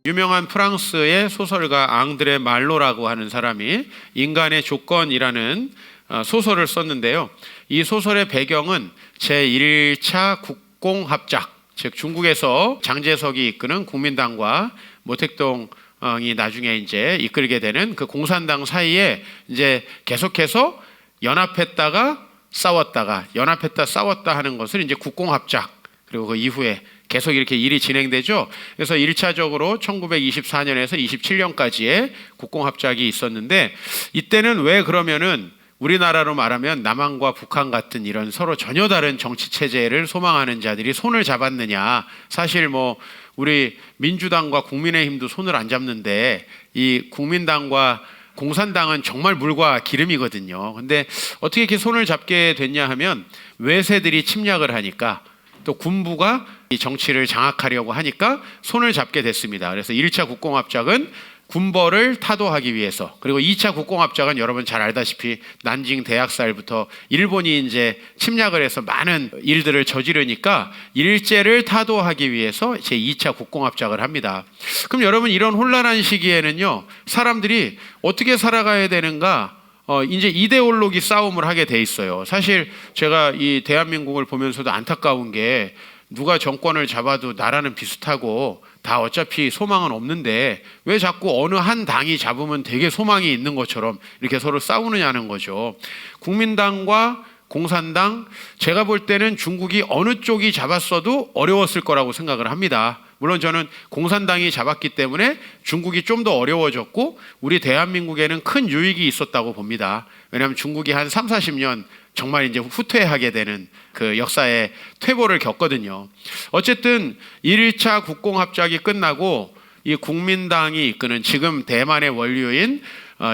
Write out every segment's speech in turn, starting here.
유명한 프랑스의 소설가 앙드레 말로라고 하는 사람이 인간의 조건이라는 소설을 썼는데요. 이 소설의 배경은 제1차 국공합작, 즉 중국에서 장제석이 이끄는 국민당과 모택동이 나중에 이제 이끌게 되는 그 공산당 사이에 이제 계속해서 연합했다가 싸웠다가 연합했다 싸웠다 하는 것을 이제 국공합작, 그리고 그 이후에 계속 이렇게 일이 진행되죠. 그래서 1차적으로 1924년에서 27년까지의 국공합작이 있었는데, 이때는 왜 그러면은 우리나라로 말하면 남한과 북한 같은 이런 서로 전혀 다른 정치 체제를 소망하는 자들이 손을 잡았느냐. 사실 뭐 우리 민주당과 국민의힘도 손을 안 잡는데 이 국민당과 공산당은 정말 물과 기름이거든요. 근데 어떻게 이렇게 손을 잡게 됐냐 하면 외세들이 침략을 하니까, 또 군부가 이 정치를 장악하려고 하니까 손을 잡게 됐습니다. 그래서 1차 국공합작은 군벌을 타도하기 위해서, 그리고 2차 국공합작은 여러분 잘 알다시피 난징 대학살부터 일본이 이제 침략을 해서 많은 일들을 저지르니까 일제를 타도하기 위해서 제 2차 국공합작을 합니다. 그럼 여러분, 이런 혼란한 시기에는요, 사람들이 어떻게 살아가야 되는가, 이제 이데올로기 싸움을 하게 돼 있어요. 사실 제가 이 대한민국을 보면서도 안타까운 게, 누가 정권을 잡아도 나라는 비슷하고 다 어차피 소망은 없는데 왜 자꾸 어느 한 당이 잡으면 되게 소망이 있는 것처럼 이렇게 서로 싸우느냐는 거죠. 국민당과 공산당, 제가 볼 때는 중국이 어느 쪽이 잡았어도 어려웠을 거라고 생각을 합니다. 물론 저는 공산당이 잡았기 때문에 중국이 좀 더 어려워졌고 우리 대한민국에는 큰 유익이 있었다고 봅니다. 왜냐하면 중국이 한 3, 40년 정말 이제 후퇴하게 되는 그 역사의 퇴보를 겪거든요. 어쨌든 1차 국공합작이 끝나고 이 국민당이 이끄는 지금 대만의 원류인,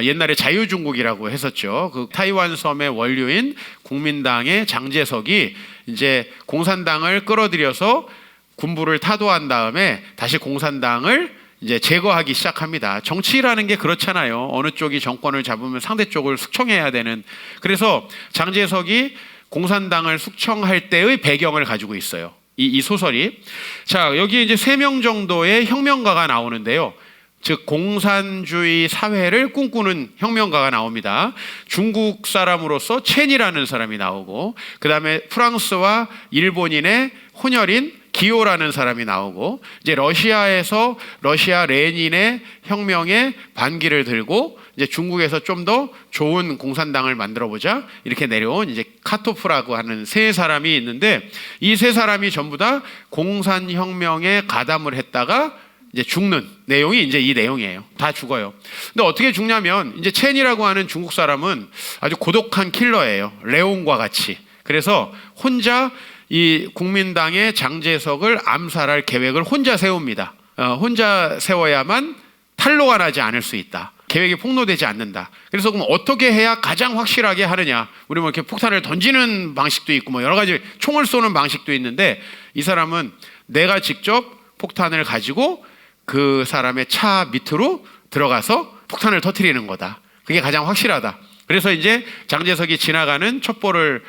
옛날에 자유중국이라고 했었죠. 그 타이완 섬의 원류인 국민당의 장제석이 이제 공산당을 끌어들여서 군부를 타도한 다음에 다시 공산당을 이제 제거하기 시작합니다. 정치라는 게 그렇잖아요. 어느 쪽이 정권을 잡으면 상대 쪽을 숙청해야 되는. 그래서 장제석이 공산당을 숙청할 때의 배경을 가지고 있어요. 이 소설이. 자, 여기 이제 3명 정도의 혁명가가 나오는데요. 즉 공산주의 사회를 꿈꾸는 혁명가가 나옵니다. 중국 사람으로서 첸이라는 사람이 나오고, 그 다음에 프랑스와 일본인의 혼혈인 기호라는 사람이 나오고, 이제 러시아에서 러시아 레닌의 혁명에 반기를 들고 이제 중국에서 좀 더 좋은 공산당을 만들어 보자 이렇게 내려온 이제 카토프라고 하는 3사람이 있는데, 이 3사람이 전부 다 공산혁명에 가담을 했다가 이제 죽는 내용이 이제 이 내용이에요. 다 죽어요. 근데 어떻게 죽냐면, 이제 첸이라고 하는 중국 사람은 아주 고독한 킬러예요. 레온과 같이. 그래서 혼자 이 국민당의 장제석을 암살할 계획을 혼자 세웁니다. 혼자 세워야만 탄로가 나지 않을 수 있다. 계획이 폭로되지 않는다. 그래서 그럼 어떻게 해야 가장 확실하게 하느냐? 우리 뭐 이렇게 폭탄을 던지는 방식도 있고 뭐 여러 가지 총을 쏘는 방식도 있는데, 이 사람은 내가 직접 폭탄을 가지고 그 사람의 차 밑으로 들어가서 폭탄을 터뜨리는 거다. 그게 가장 확실하다. 그래서 이제 장제석이 지나가는 촛불을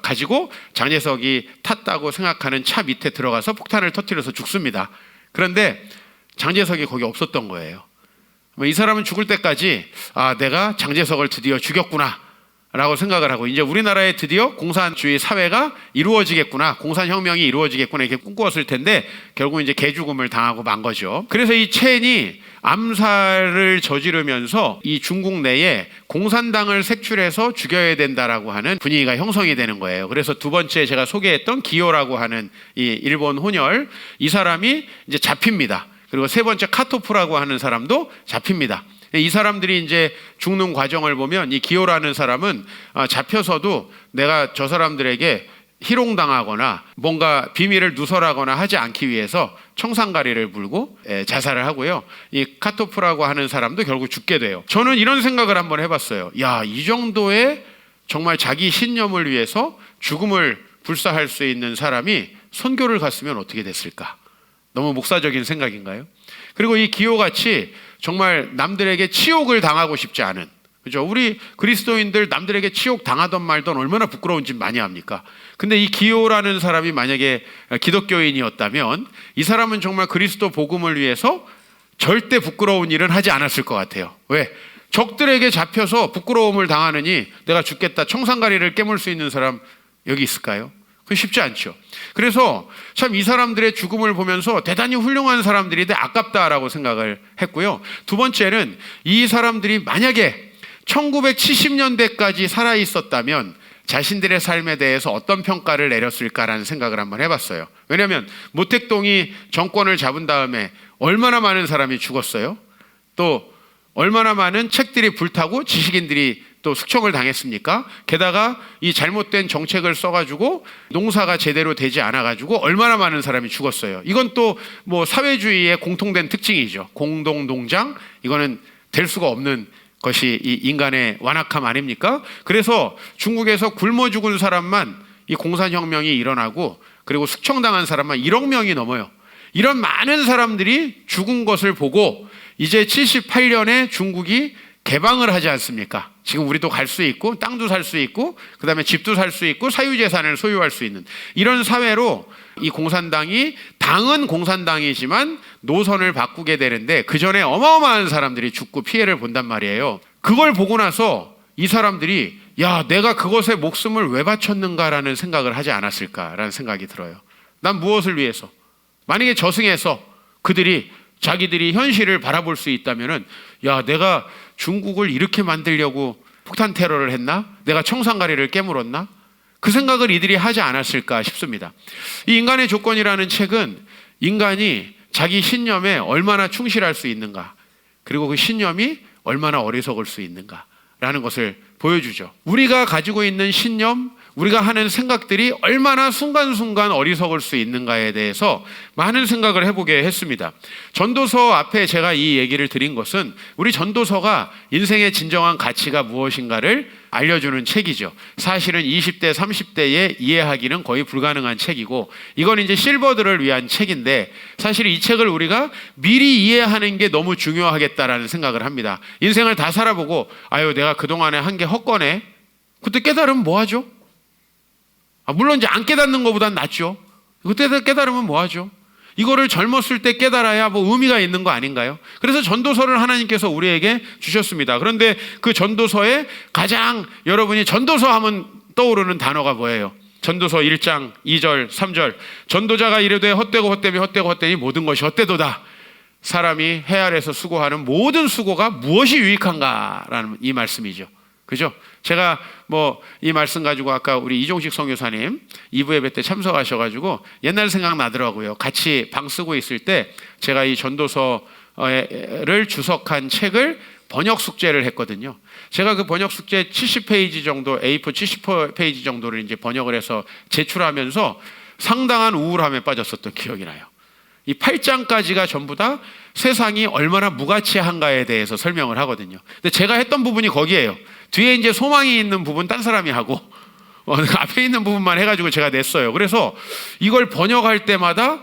가지고 장제석이 탔다고 생각하는 차 밑에 들어가서 폭탄을 터뜨려서 죽습니다. 그런데 장제석이 거기 없었던 거예요. 이 사람은 죽을 때까지 내가 장제석을 드디어 죽였구나 라고 생각을 하고, 이제 우리나라에 드디어 공산주의 사회가 이루어지겠구나, 공산혁명이 이루어지겠구나 이렇게 꿈꾸었을 텐데 결국 이제 개죽음을 당하고 만 거죠. 그래서 이 첸이 암살을 저지르면서 이 중국 내에 공산당을 색출해서 죽여야 된다라고 하는 분위기가 형성이 되는 거예요. 그래서 두 번째 제가 소개했던 기요라고 하는 이 일본 혼혈, 이 사람이 이제 잡힙니다. 그리고 세 번째 카토프라고 하는 사람도 잡힙니다. 이 사람들이 이제 죽는 과정을 보면, 이 기요라는 사람은 잡혀서도 내가 저 사람들에게 희롱당하거나 뭔가 비밀을 누설하거나 하지 않기 위해서 청산가리를 불고 자살을 하고요. 이 카토프라고 하는 사람도 결국 죽게 돼요. 저는 이런 생각을 한번 해봤어요. 야, 이 정도의 정말 자기 신념을 위해서 죽음을 불사할 수 있는 사람이 선교를 갔으면 어떻게 됐을까? 너무 목사적인 생각인가요? 그리고 이 기요같이 정말 남들에게 치욕을 당하고 싶지 않은, 그죠? 우리 그리스도인들 남들에게 치욕 당하던 말던 얼마나 부끄러운 짓 많이 합니까? 근데 이 기요라는 사람이 만약에 기독교인이었다면 이 사람은 정말 그리스도 복음을 위해서 절대 부끄러운 일은 하지 않았을 것 같아요. 왜? 적들에게 잡혀서 부끄러움을 당하느니 내가 죽겠다 청산가리를 깨물 수 있는 사람 여기 있을까요? 그건 쉽지 않죠. 그래서 참 이 사람들의 죽음을 보면서 대단히 훌륭한 사람들인데 아깝다라고 생각을 했고요. 두 번째는 이 사람들이 만약에 1970년대까지 살아 있었다면 자신들의 삶에 대해서 어떤 평가를 내렸을까라는 생각을 한번 해봤어요. 왜냐하면 모택동이 정권을 잡은 다음에 얼마나 많은 사람이 죽었어요. 또 얼마나 많은 책들이 불타고 지식인들이 또 숙청을 당했습니까? 게다가 이 잘못된 정책을 써가지고 농사가 제대로 되지 않아가지고 얼마나 많은 사람이 죽었어요. 이건 또 뭐 사회주의의 공통된 특징이죠. 공동농장, 이거는 될 수가 없는 것이 이 인간의 완악함 아닙니까? 그래서 중국에서 굶어 죽은 사람만 이 공산혁명이 일어나고 그리고 숙청당한 사람만 1억 명이 넘어요. 이런 많은 사람들이 죽은 것을 보고 이제 78년에 중국이 개방을 하지 않습니까? 지금 우리도 갈 수 있고 땅도 살 수 있고 그다음에 집도 살 수 있고 사유재산을 소유할 수 있는 이런 사회로 이 공산당이 당은 공산당이지만 노선을 바꾸게 되는데 그 전에 어마어마한 사람들이 죽고 피해를 본단 말이에요. 그걸 보고 나서 이 사람들이 야, 내가 그것에 목숨을 왜 바쳤는가라는 생각을 하지 않았을까라는 생각이 들어요. 난 무엇을 위해서? 만약에 저승에서 그들이 자기들이 현실을 바라볼 수 있다면은 야, 내가 중국을 이렇게 만들려고 폭탄 테러를 했나? 내가 청산가리를 깨물었나? 그 생각을 이들이 하지 않았을까 싶습니다. 이 인간의 조건이라는 책은 인간이 자기 신념에 얼마나 충실할 수 있는가, 그리고 그 신념이 얼마나 어리석을 수 있는가라는 것을 보여주죠. 우리가 가지고 있는 신념, 우리가 하는 생각들이 얼마나 순간순간 어리석을 수 있는가에 대해서 많은 생각을 해보게 했습니다. 전도서 앞에 제가 이 얘기를 드린 것은 우리 전도서가 인생의 진정한 가치가 무엇인가를 알려주는 책이죠. 사실은 20대, 30대에 이해하기는 거의 불가능한 책이고 이건 이제 실버들을 위한 책인데 사실 이 책을 우리가 미리 이해하는 게 너무 중요하겠다라는 생각을 합니다. 인생을 다 살아보고 아유, 내가 그동안에 한 게 헛거네. 그때 깨달으면 뭐하죠? 물론 이제 안 깨닫는 것보단 낫죠. 그때 깨달으면 뭐하죠? 이거를 젊었을 때 깨달아야 뭐 의미가 있는 거 아닌가요? 그래서 전도서를 하나님께서 우리에게 주셨습니다. 그런데 그 전도서에 가장 여러분이 전도서 하면 떠오르는 단어가 뭐예요? 전도서 1장 2절 3절 전도자가 이르되 헛되고 헛되며 헛되고 헛되니 모든 것이 헛되도다. 사람이 해 아래서 수고하는 모든 수고가 무엇이 유익한가라는 이 말씀이죠. 그죠? 제가 뭐 이 말씀 가지고 아까 우리 이종식 선교사님 2부 예배 때 참석하셔가지고 옛날 생각나더라고요. 같이 방 쓰고 있을 때 제가 이 전도서를 주석한 책을 번역 숙제를 했거든요. 제가 그 번역 숙제 70페이지 정도, A4 70페이지 정도를 이제 번역을 해서 제출하면서 상당한 우울함에 빠졌었던 기억이 나요. 이 8장까지가 전부 다 세상이 얼마나 무가치한가에 대해서 설명을 하거든요. 근데 제가 했던 부분이 거기에요. 뒤에 이제 소망이 있는 부분 딴 사람이 하고 앞에 있는 부분만 해가지고 제가 냈어요. 그래서 이걸 번역할 때마다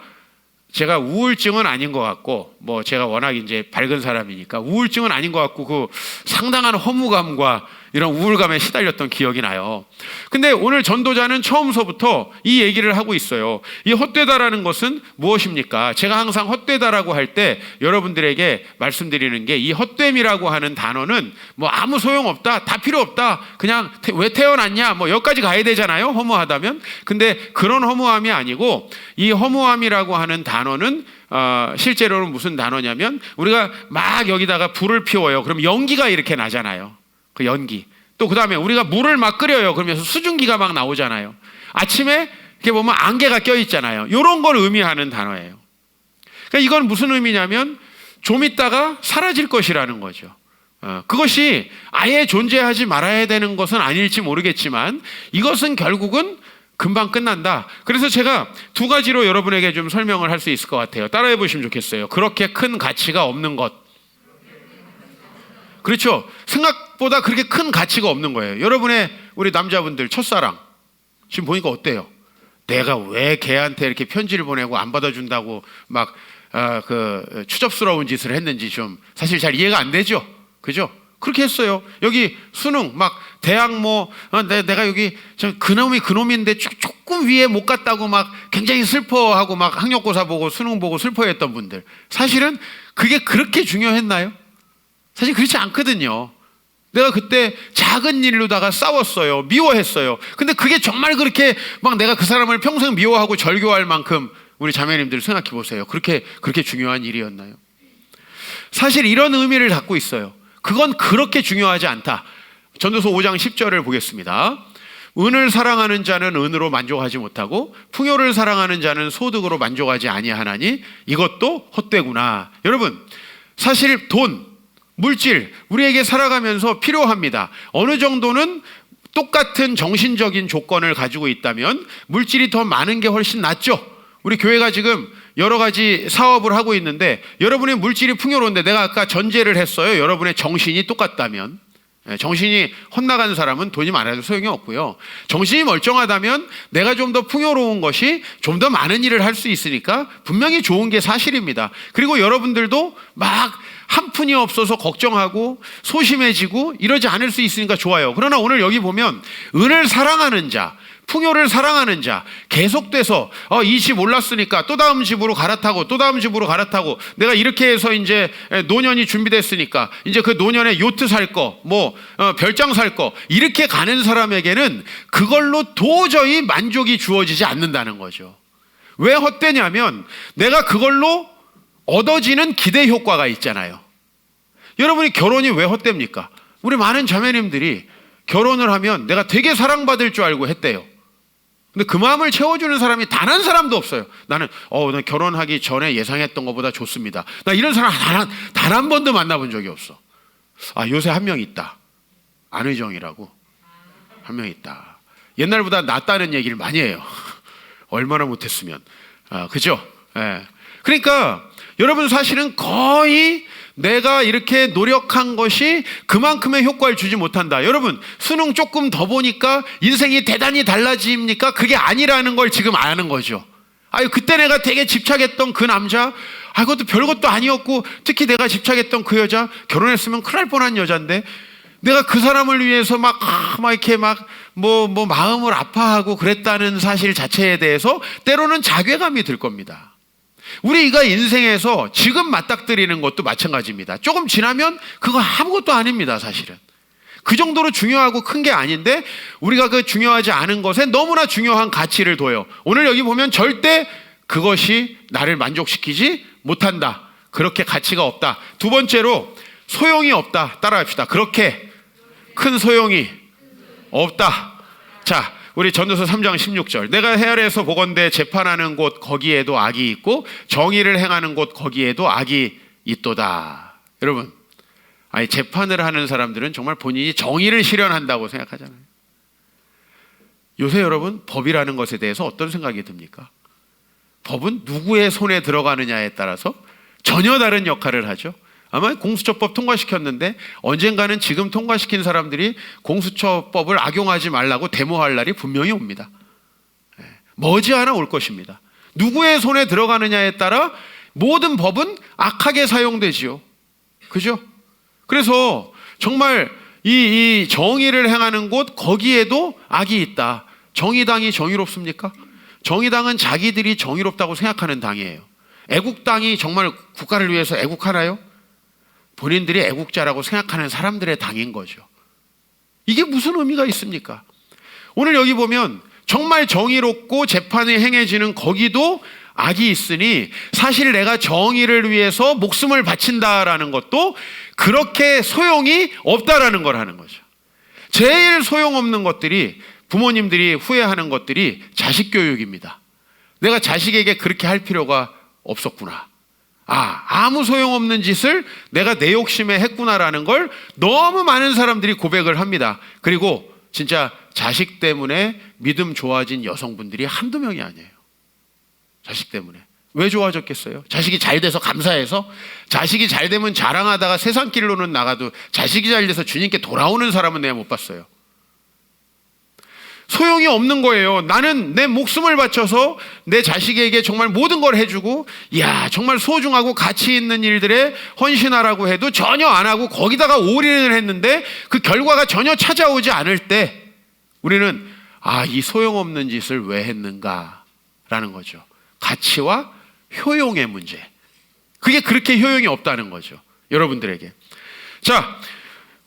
제가 우울증은 아닌 것 같고 뭐 제가 워낙 이제 밝은 사람이니까 우울증은 아닌 것 같고 그 상당한 허무감과 이런 우울감에 시달렸던 기억이 나요. 근데 오늘 전도자는 처음서부터 이 얘기를 하고 있어요. 이 헛되다라는 것은 무엇입니까? 제가 항상 헛되다라고 할 때 여러분들에게 말씀드리는 게 이 헛됨이라고 하는 단어는 뭐 아무 소용없다, 다 필요 없다, 그냥 왜 태어났냐, 뭐 여기까지 가야 되잖아요, 허무하다면. 근데 그런 허무함이 아니고 이 허무함이라고 하는 단어는 실제로는 무슨 단어냐면 우리가 막 여기다가 불을 피워요. 그럼 연기가 이렇게 나잖아요. 그 연기. 또 그 다음에 우리가 물을 막 끓여요. 그러면서 수증기가 막 나오잖아요. 아침에 이렇게 보면 안개가 껴 있잖아요. 이런 걸 의미하는 단어예요. 그러니까 이건 무슨 의미냐면 좀 있다가 사라질 것이라는 거죠. 그것이 아예 존재하지 말아야 되는 것은 아닐지 모르겠지만 이것은 결국은 금방 끝난다. 그래서 제가 두 가지로 여러분에게 좀 설명을 할 수 있을 것 같아요. 따라해 보시면 좋겠어요. 그렇게 큰 가치가 없는 것. 그렇죠. 생각보다 그렇게 큰 가치가 없는 거예요. 여러분의 우리 남자분들 첫사랑 지금 보니까 어때요? 내가 왜 걔한테 이렇게 편지를 보내고 안 받아준다고 막 그 추접스러운 짓을 했는지 좀 사실 잘 이해가 안 되죠. 그죠? 그렇게 했어요. 여기 수능 막 대학 뭐 내가 여기 그놈이 그놈인데 조금 위에 못 갔다고 막 굉장히 슬퍼하고 막 학력고사 보고 수능 보고 슬퍼했던 분들 사실은 그게 그렇게 중요했나요? 사실 그렇지 않거든요. 내가 그때 작은 일로다가 싸웠어요. 미워했어요. 근데 그게 정말 그렇게 막 내가 그 사람을 평생 미워하고 절교할 만큼, 우리 자매님들 생각해 보세요. 그렇게 중요한 일이었나요? 사실 이런 의미를 갖고 있어요. 그건 그렇게 중요하지 않다. 전도서 5장 10절을 보겠습니다. 은을 사랑하는 자는 은으로 만족하지 못하고 풍요를 사랑하는 자는 소득으로 만족하지 아니하나니 이것도 헛되구나. 여러분, 사실 돈, 물질, 우리에게 살아가면서 필요합니다. 어느 정도는 똑같은 정신적인 조건을 가지고 있다면 물질이 더 많은 게 훨씬 낫죠. 우리 교회가 지금 여러 가지 사업을 하고 있는데, 여러분의 물질이 풍요로운데, 내가 아까 전제를 했어요. 여러분의 정신이 똑같다면. 정신이 헛나간 사람은 돈이 많아도 소용이 없고요. 정신이 멀쩡하다면 내가 좀 더 풍요로운 것이 좀 더 많은 일을 할 수 있으니까 분명히 좋은 게 사실입니다. 그리고 여러분들도 막 한 푼이 없어서 걱정하고 소심해지고 이러지 않을 수 있으니까 좋아요. 그러나 오늘 여기 보면 은을 사랑하는 자, 풍요를 사랑하는 자, 계속돼서 이 집 올랐으니까 또 다음 집으로 갈아타고 또 다음 집으로 갈아타고, 내가 이렇게 해서 이제 노년이 준비됐으니까 이제 그 노년에 요트 살 거, 별장 살 거, 이렇게 가는 사람에게는 그걸로 도저히 만족이 주어지지 않는다는 거죠. 왜 헛되냐면 내가 그걸로 얻어지는 기대 효과가 있잖아요. 여러분이 결혼이 왜 헛됩니까? 우리 많은 자매님들이 결혼을 하면 내가 되게 사랑받을 줄 알고 했대요. 근데 그 마음을 채워주는 사람이 단 한 사람도 없어요. 나는 나 결혼하기 전에 예상했던 것보다 좋습니다. 나 이런 사람 단 한 번도 만나본 적이 없어. 요새 한 명 있다. 안의정이라고 한 명 있다. 옛날보다 낫다는 얘기를 많이 해요. 얼마나 못했으면. 그죠? 예. 그러니까 여러분, 사실은 거의 내가 이렇게 노력한 것이 그만큼의 효과를 주지 못한다. 여러분, 수능 조금 더 보니까 인생이 대단히 달라집니까? 그게 아니라는 걸 지금 아는 거죠. 그때 내가 되게 집착했던 그 남자, 그것도 별것도 아니었고, 특히 내가 집착했던 그 여자, 결혼했으면 큰일 날 뻔한 여잔데, 내가 그 사람을 위해서 막 이렇게 마음을 아파하고 그랬다는 사실 자체에 대해서 때로는 자괴감이 들 겁니다. 우리가 인생에서 지금 맞닥뜨리는 것도 마찬가지입니다. 조금 지나면 그거 아무것도 아닙니다. 사실은 그 정도로 중요하고 큰 게 아닌데, 우리가 그 중요하지 않은 것에 너무나 중요한 가치를 둬요. 오늘 여기 보면 절대 그것이 나를 만족시키지 못한다. 그렇게 가치가 없다. 두 번째로 소용이 없다. 따라합시다. 그렇게 큰 소용이 없다. 자, 우리 전도서 3장 16절. 내가 헤아려서 보건대 재판하는 곳 거기에도 악이 있고 정의를 행하는 곳 거기에도 악이 있도다. 여러분, 재판을 하는 사람들은 정말 본인이 정의를 실현한다고 생각하잖아요. 요새 여러분, 법이라는 것에 대해서 어떤 생각이 듭니까? 법은 누구의 손에 들어가느냐에 따라서 전혀 다른 역할을 하죠. 아마 공수처법 통과시켰는데 언젠가는 지금 통과시킨 사람들이 공수처법을 악용하지 말라고 데모할 날이 분명히 옵니다. 머지않아 올 것입니다. 누구의 손에 들어가느냐에 따라 모든 법은 악하게 사용되지요. 그죠? 그래서 정말 이 정의를 행하는 곳 거기에도 악이 있다. 정의당이 정의롭습니까? 정의당은 자기들이 정의롭다고 생각하는 당이에요. 애국당이 정말 국가를 위해서 애국하나요? 본인들이 애국자라고 생각하는 사람들의 당인 거죠. 이게 무슨 의미가 있습니까? 오늘 여기 보면 정말 정의롭고 재판이 행해지는 거기도 악이 있으니 사실 내가 정의를 위해서 목숨을 바친다라는 것도 그렇게 소용이 없다라는 걸 하는 거죠. 제일 소용없는 것들이, 부모님들이 후회하는 것들이 자식 교육입니다. 내가 자식에게 그렇게 할 필요가 없었구나. 아무 소용없는 짓을 내가 내 욕심에 했구나라는 걸 너무 많은 사람들이 고백을 합니다. 그리고 진짜 자식 때문에 믿음 좋아진 여성분들이 한두 명이 아니에요. 자식 때문에. 왜 좋아졌겠어요? 자식이 잘 돼서 감사해서? 자식이 잘 되면 자랑하다가 세상길로는 나가도 자식이 잘 돼서 주님께 돌아오는 사람은 내가 못 봤어요. 소용이 없는 거예요. 나는 내 목숨을 바쳐서 내 자식에게 정말 모든 걸 해주고, 정말 소중하고 가치 있는 일들에 헌신하라고 해도 전혀 안 하고 거기다가 올인을 했는데 그 결과가 전혀 찾아오지 않을 때 우리는 이 소용없는 짓을 왜 했는가라는 거죠. 가치와 효용의 문제. 그게 그렇게 효용이 없다는 거죠. 여러분들에게. 자,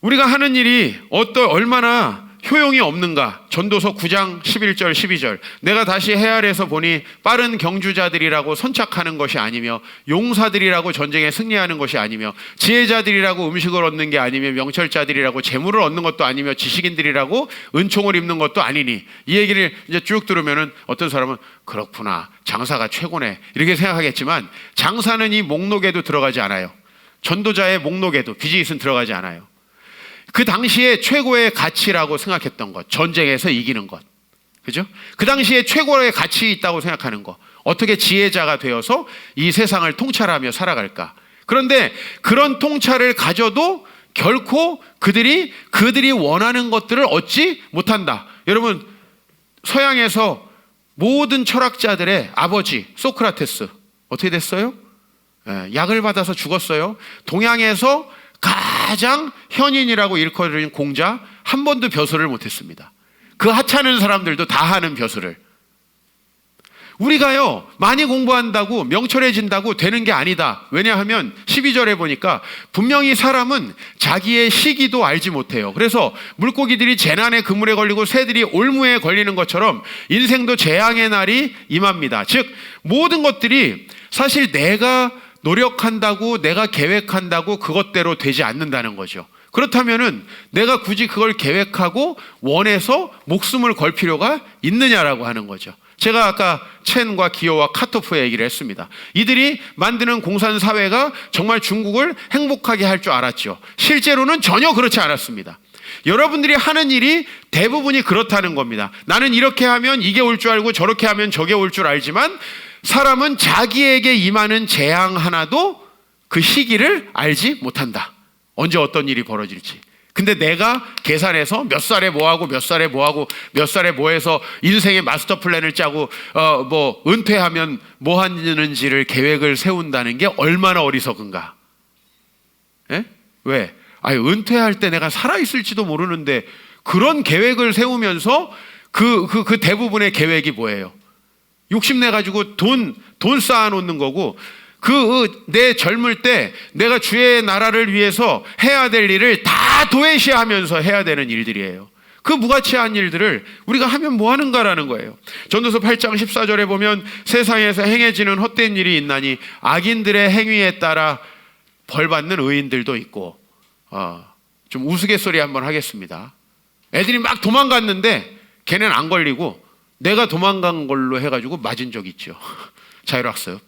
우리가 하는 일이 얼마나 효용이 없는가. 전도서 9장 11절 12절. 내가 다시 헤아려서 보니 빠른 경주자들이라고 선착하는 것이 아니며 용사들이라고 전쟁에 승리하는 것이 아니며 지혜자들이라고 음식을 얻는 게 아니며 명철자들이라고 재물을 얻는 것도 아니며 지식인들이라고 은총을 입는 것도 아니니. 이 얘기를 이제 쭉 들으면은 어떤 사람은 그렇구나, 장사가 최고네, 이렇게 생각하겠지만 장사는 이 목록에도 들어가지 않아요. 전도자의 목록에도 비즈니스는 들어가지 않아요. 그 당시에 최고의 가치라고 생각했던 것, 전쟁에서 이기는 것, 그죠? 그 당시에 최고의 가치 있다고 생각하는 것, 어떻게 지혜자가 되어서 이 세상을 통찰하며 살아갈까. 그런데 그런 통찰을 가져도 결코 그들이 원하는 것들을 얻지 못한다. 여러분, 서양에서 모든 철학자들의 아버지 소크라테스 어떻게 됐어요? 약을 받아서 죽었어요. 동양에서 가장 현인이라고 일컬어진 공자, 한 번도 벼슬을 못했습니다. 그 하찮은 사람들도 다 하는 벼슬을. 우리가요, 많이 공부한다고 명철해진다고 되는 게 아니다. 왜냐하면 12절에 보니까 분명히 사람은 자기의 시기도 알지 못해요. 그래서 물고기들이 재난의 그물에 걸리고 새들이 올무에 걸리는 것처럼 인생도 재앙의 날이 임합니다. 즉 모든 것들이 사실 내가 노력한다고, 내가 계획한다고 그것대로 되지 않는다는 거죠. 그렇다면은 내가 굳이 그걸 계획하고 원해서 목숨을 걸 필요가 있느냐라고 하는 거죠. 제가 아까 첸과 기호와 카토프의 얘기를 했습니다. 이들이 만드는 공산사회가 정말 중국을 행복하게 할 줄 알았죠. 실제로는 전혀 그렇지 않았습니다. 여러분들이 하는 일이 대부분이 그렇다는 겁니다. 나는 이렇게 하면 이게 올 줄 알고 저렇게 하면 저게 올 줄 알지만 사람은 자기에게 임하는 재앙 하나도 그 시기를 알지 못한다. 언제 어떤 일이 벌어질지. 근데 내가 계산해서 몇 살에 뭐하고 몇 살에 뭐하고 몇 살에 뭐해서 인생의 마스터 플랜을 짜고 은퇴하면 뭐 하는지를 계획을 세운다는 게 얼마나 어리석은가. 예? 왜? 은퇴할 때 내가 살아있을지도 모르는데 그런 계획을 세우면서 그 대부분의 계획이 뭐예요? 욕심내가지고 돈 쌓아놓는 거고, 내 젊을 때 내가 주의 나라를 위해서 해야 될 일을 다 도외시하면서 해야 되는 일들이에요. 그 무가치한 일들을 우리가 하면 뭐 하는가라는 거예요. 전도서 8장 14절에 보면 세상에서 행해지는 헛된 일이 있나니 악인들의 행위에 따라 벌받는 의인들도 있고. 좀 우스갯소리 한번 하겠습니다. 애들이 막 도망갔는데 걔는 안 걸리고 내가 도망간 걸로 해가지고 맞은 적 있죠. 자율학습.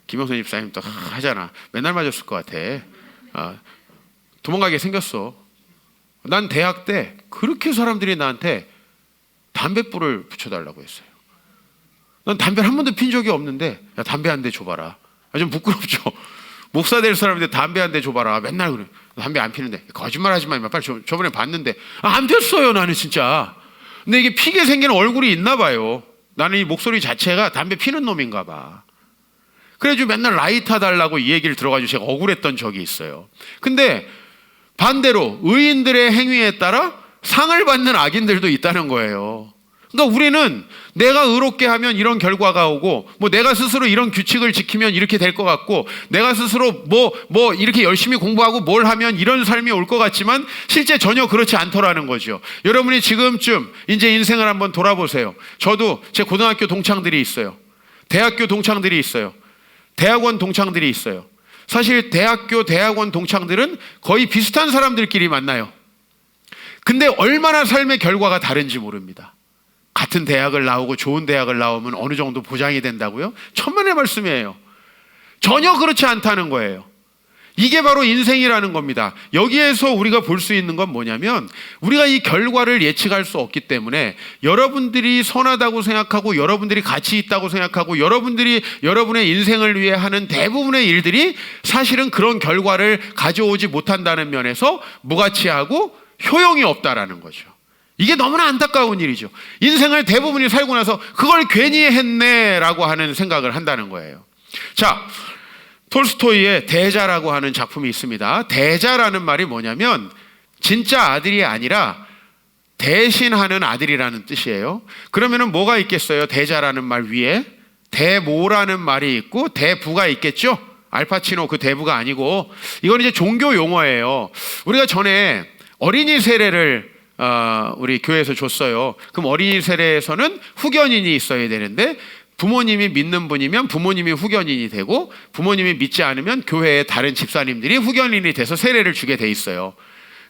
김영선 집사님 또 하잖아. 맨날 맞았을 것 같아. 도망가게 생겼어. 난 대학 때 그렇게 사람들이 나한테 담뱃불을 붙여달라고 했어요. 난 담배를 한 번도 핀 적이 없는데, 야, 담배 한 대 줘봐라. 좀 부끄럽죠. 목사 될 사람인데 담배 한 대 줘봐라. 맨날 그래. 담배 안 피는데. 거짓말 하지 마. 빨리 저번에 봤는데 안 폈어요. 나는 진짜. 근데 이게 피게 생기는 얼굴이 있나 봐요. 나는 이 목소리 자체가 담배 피는 놈인가 봐. 그래가지고 맨날 라이터 달라고 이 얘기를 들어가지고 제가 억울했던 적이 있어요. 근데 반대로 의인들의 행위에 따라 상을 받는 악인들도 있다는 거예요. 그러니까 우리는 내가 의롭게 하면 이런 결과가 오고, 내가 스스로 이런 규칙을 지키면 이렇게 될 것 같고, 내가 스스로 이렇게 열심히 공부하고 뭘 하면 이런 삶이 올 것 같지만 실제 전혀 그렇지 않더라는 거죠. 여러분이 지금쯤 이제 인생을 한번 돌아보세요. 저도 제 고등학교 동창들이 있어요. 대학교 동창들이 있어요. 대학원 동창들이 있어요. 사실 대학원 동창들은 거의 비슷한 사람들끼리 만나요. 근데 얼마나 삶의 결과가 다른지 모릅니다. 같은 대학을 나오고 좋은 대학을 나오면 어느 정도 보장이 된다고요? 천만의 말씀이에요. 전혀 그렇지 않다는 거예요. 이게 바로 인생이라는 겁니다. 여기에서 우리가 볼 수 있는 건 뭐냐면, 우리가 이 결과를 예측할 수 없기 때문에 여러분들이 선하다고 생각하고 여러분들이 가치 있다고 생각하고 여러분들이 여러분의 인생을 위해 하는 대부분의 일들이 사실은 그런 결과를 가져오지 못한다는 면에서 무가치하고 효용이 없다라는 거죠. 이게 너무나 안타까운 일이죠. 인생을 대부분이 살고 나서 그걸 괜히 했네라고 하는 생각을 한다는 거예요. 자, 톨스토이의 대자라고 하는 작품이 있습니다. 대자라는 말이 뭐냐면 진짜 아들이 아니라 대신하는 아들이라는 뜻이에요. 그러면은 뭐가 있겠어요? 대자라는 말 위에 대모라는 말이 있고 대부가 있겠죠. 알파치노 그 대부가 아니고 이건 이제 종교 용어예요. 우리가 전에 어린이 세례를 우리 교회에서 줬어요. 그럼 어린이 세례에서는 후견인이 있어야 되는데 부모님이 믿는 분이면 부모님이 후견인이 되고 부모님이 믿지 않으면 교회의 다른 집사님들이 후견인이 돼서 세례를 주게 돼 있어요.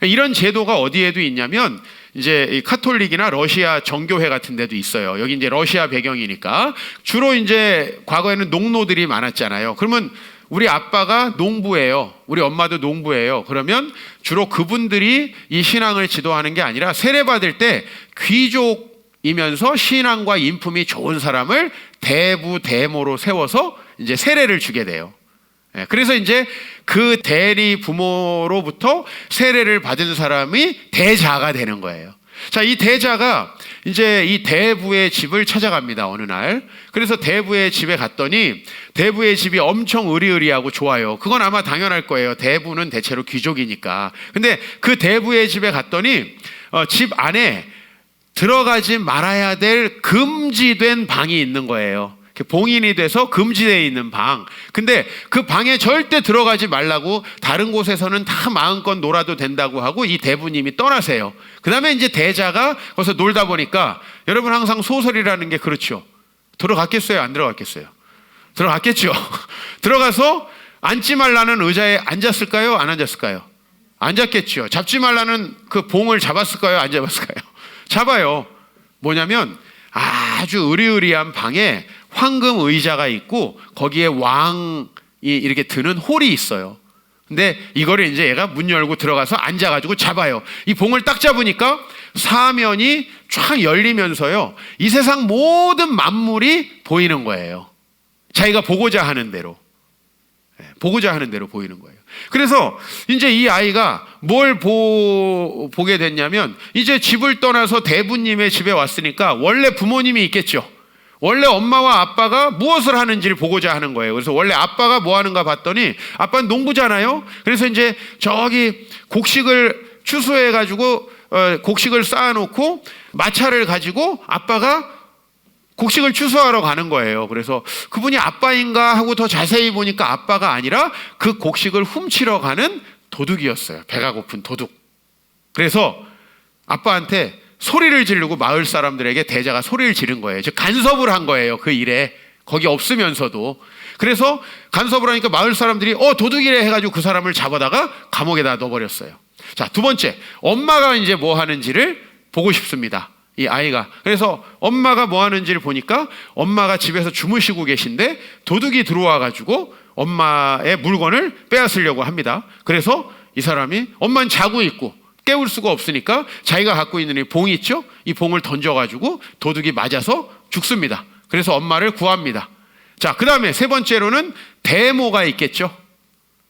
이런 제도가 어디에도 있냐면 이제 이 카톨릭이나 러시아 정교회 같은 데도 있어요. 여기 이제 러시아 배경이니까 주로 이제 과거에는 농노들이 많았잖아요. 그러면 우리 아빠가 농부예요. 우리 엄마도 농부예요. 그러면 주로 그분들이 이 신앙을 지도하는 게 아니라 세례받을 때 귀족이면서 신앙과 인품이 좋은 사람을 대부 대모로 세워서 이제 세례를 주게 돼요. 그래서 이제 그 대리 부모로부터 세례를 받은 사람이 대자가 되는 거예요. 자, 이 대자가 이제 이 대부의 집을 찾아갑니다, 어느 날. 그래서 대부의 집에 갔더니 대부의 집이 엄청 으리으리하고 좋아요. 그건 아마 당연할 거예요. 대부는 대체로 귀족이니까. 근데 그 대부의 집에 갔더니 집 안에 들어가지 말아야 될 금지된 방이 있는 거예요. 봉인이 돼서 금지되어 있는 방. 근데 그 방에 절대 들어가지 말라고 다른 곳에서는 다 마음껏 놀아도 된다고 하고 이 대부님이 떠나세요. 그 다음에 이제 대자가 거기서 놀다 보니까 여러분 항상 소설이라는 게 그렇죠. 들어갔겠어요? 안 들어갔겠어요? 들어갔겠죠. 들어가서 앉지 말라는 의자에 앉았을까요? 안 앉았을까요? 앉았겠죠. 잡지 말라는 그 봉을 잡았을까요? 안 잡았을까요? 잡아요. 뭐냐면 아주 으리으리한 방에 황금 의자가 있고 거기에 왕이 이렇게 드는 홀이 있어요. 근데 이거를 이제 얘가 문 열고 들어가서 앉아가지고 잡아요. 이 봉을 딱 잡으니까 사면이 쫙 열리면서요, 이 세상 모든 만물이 보이는 거예요. 자기가 보고자 하는 대로. 보고자 하는 대로 보이는 거예요. 그래서 이제 이 아이가 뭘 보게 됐냐면 이제 집을 떠나서 대부님의 집에 왔으니까 원래 부모님이 있겠죠. 원래 엄마와 아빠가 무엇을 하는지를 보고자 하는 거예요. 그래서 원래 아빠가 뭐 하는가 봤더니 아빠는 농부잖아요. 그래서 이제 저기 곡식을 추수해가지고 곡식을 쌓아놓고 마차를 가지고 아빠가 곡식을 추수하러 가는 거예요. 그래서 그분이 아빠인가 하고 더 자세히 보니까 아빠가 아니라 그 곡식을 훔치러 가는 도둑이었어요. 배가 고픈 도둑. 그래서 아빠한테 소리를 지르고 마을 사람들에게 대자가 소리를 지른 거예요. 즉 간섭을 한 거예요. 그 일에. 거기 없으면서도. 그래서 간섭을 하니까 마을 사람들이 도둑이래 해가지고 그 사람을 잡아다가 감옥에다 넣어버렸어요. 자, 두 번째, 엄마가 이제 뭐 하는지를 보고 싶습니다. 이 아이가. 그래서 엄마가 뭐 하는지를 보니까 엄마가 집에서 주무시고 계신데 도둑이 들어와가지고 엄마의 물건을 빼앗으려고 합니다. 그래서 이 사람이 엄마는 자고 있고 깨울 수가 없으니까 자기가 갖고 있는 이 봉이 있죠? 이 봉을 던져가지고 도둑이 맞아서 죽습니다. 그래서 엄마를 구합니다. 자, 그 다음에 세 번째로는 대모가 있겠죠?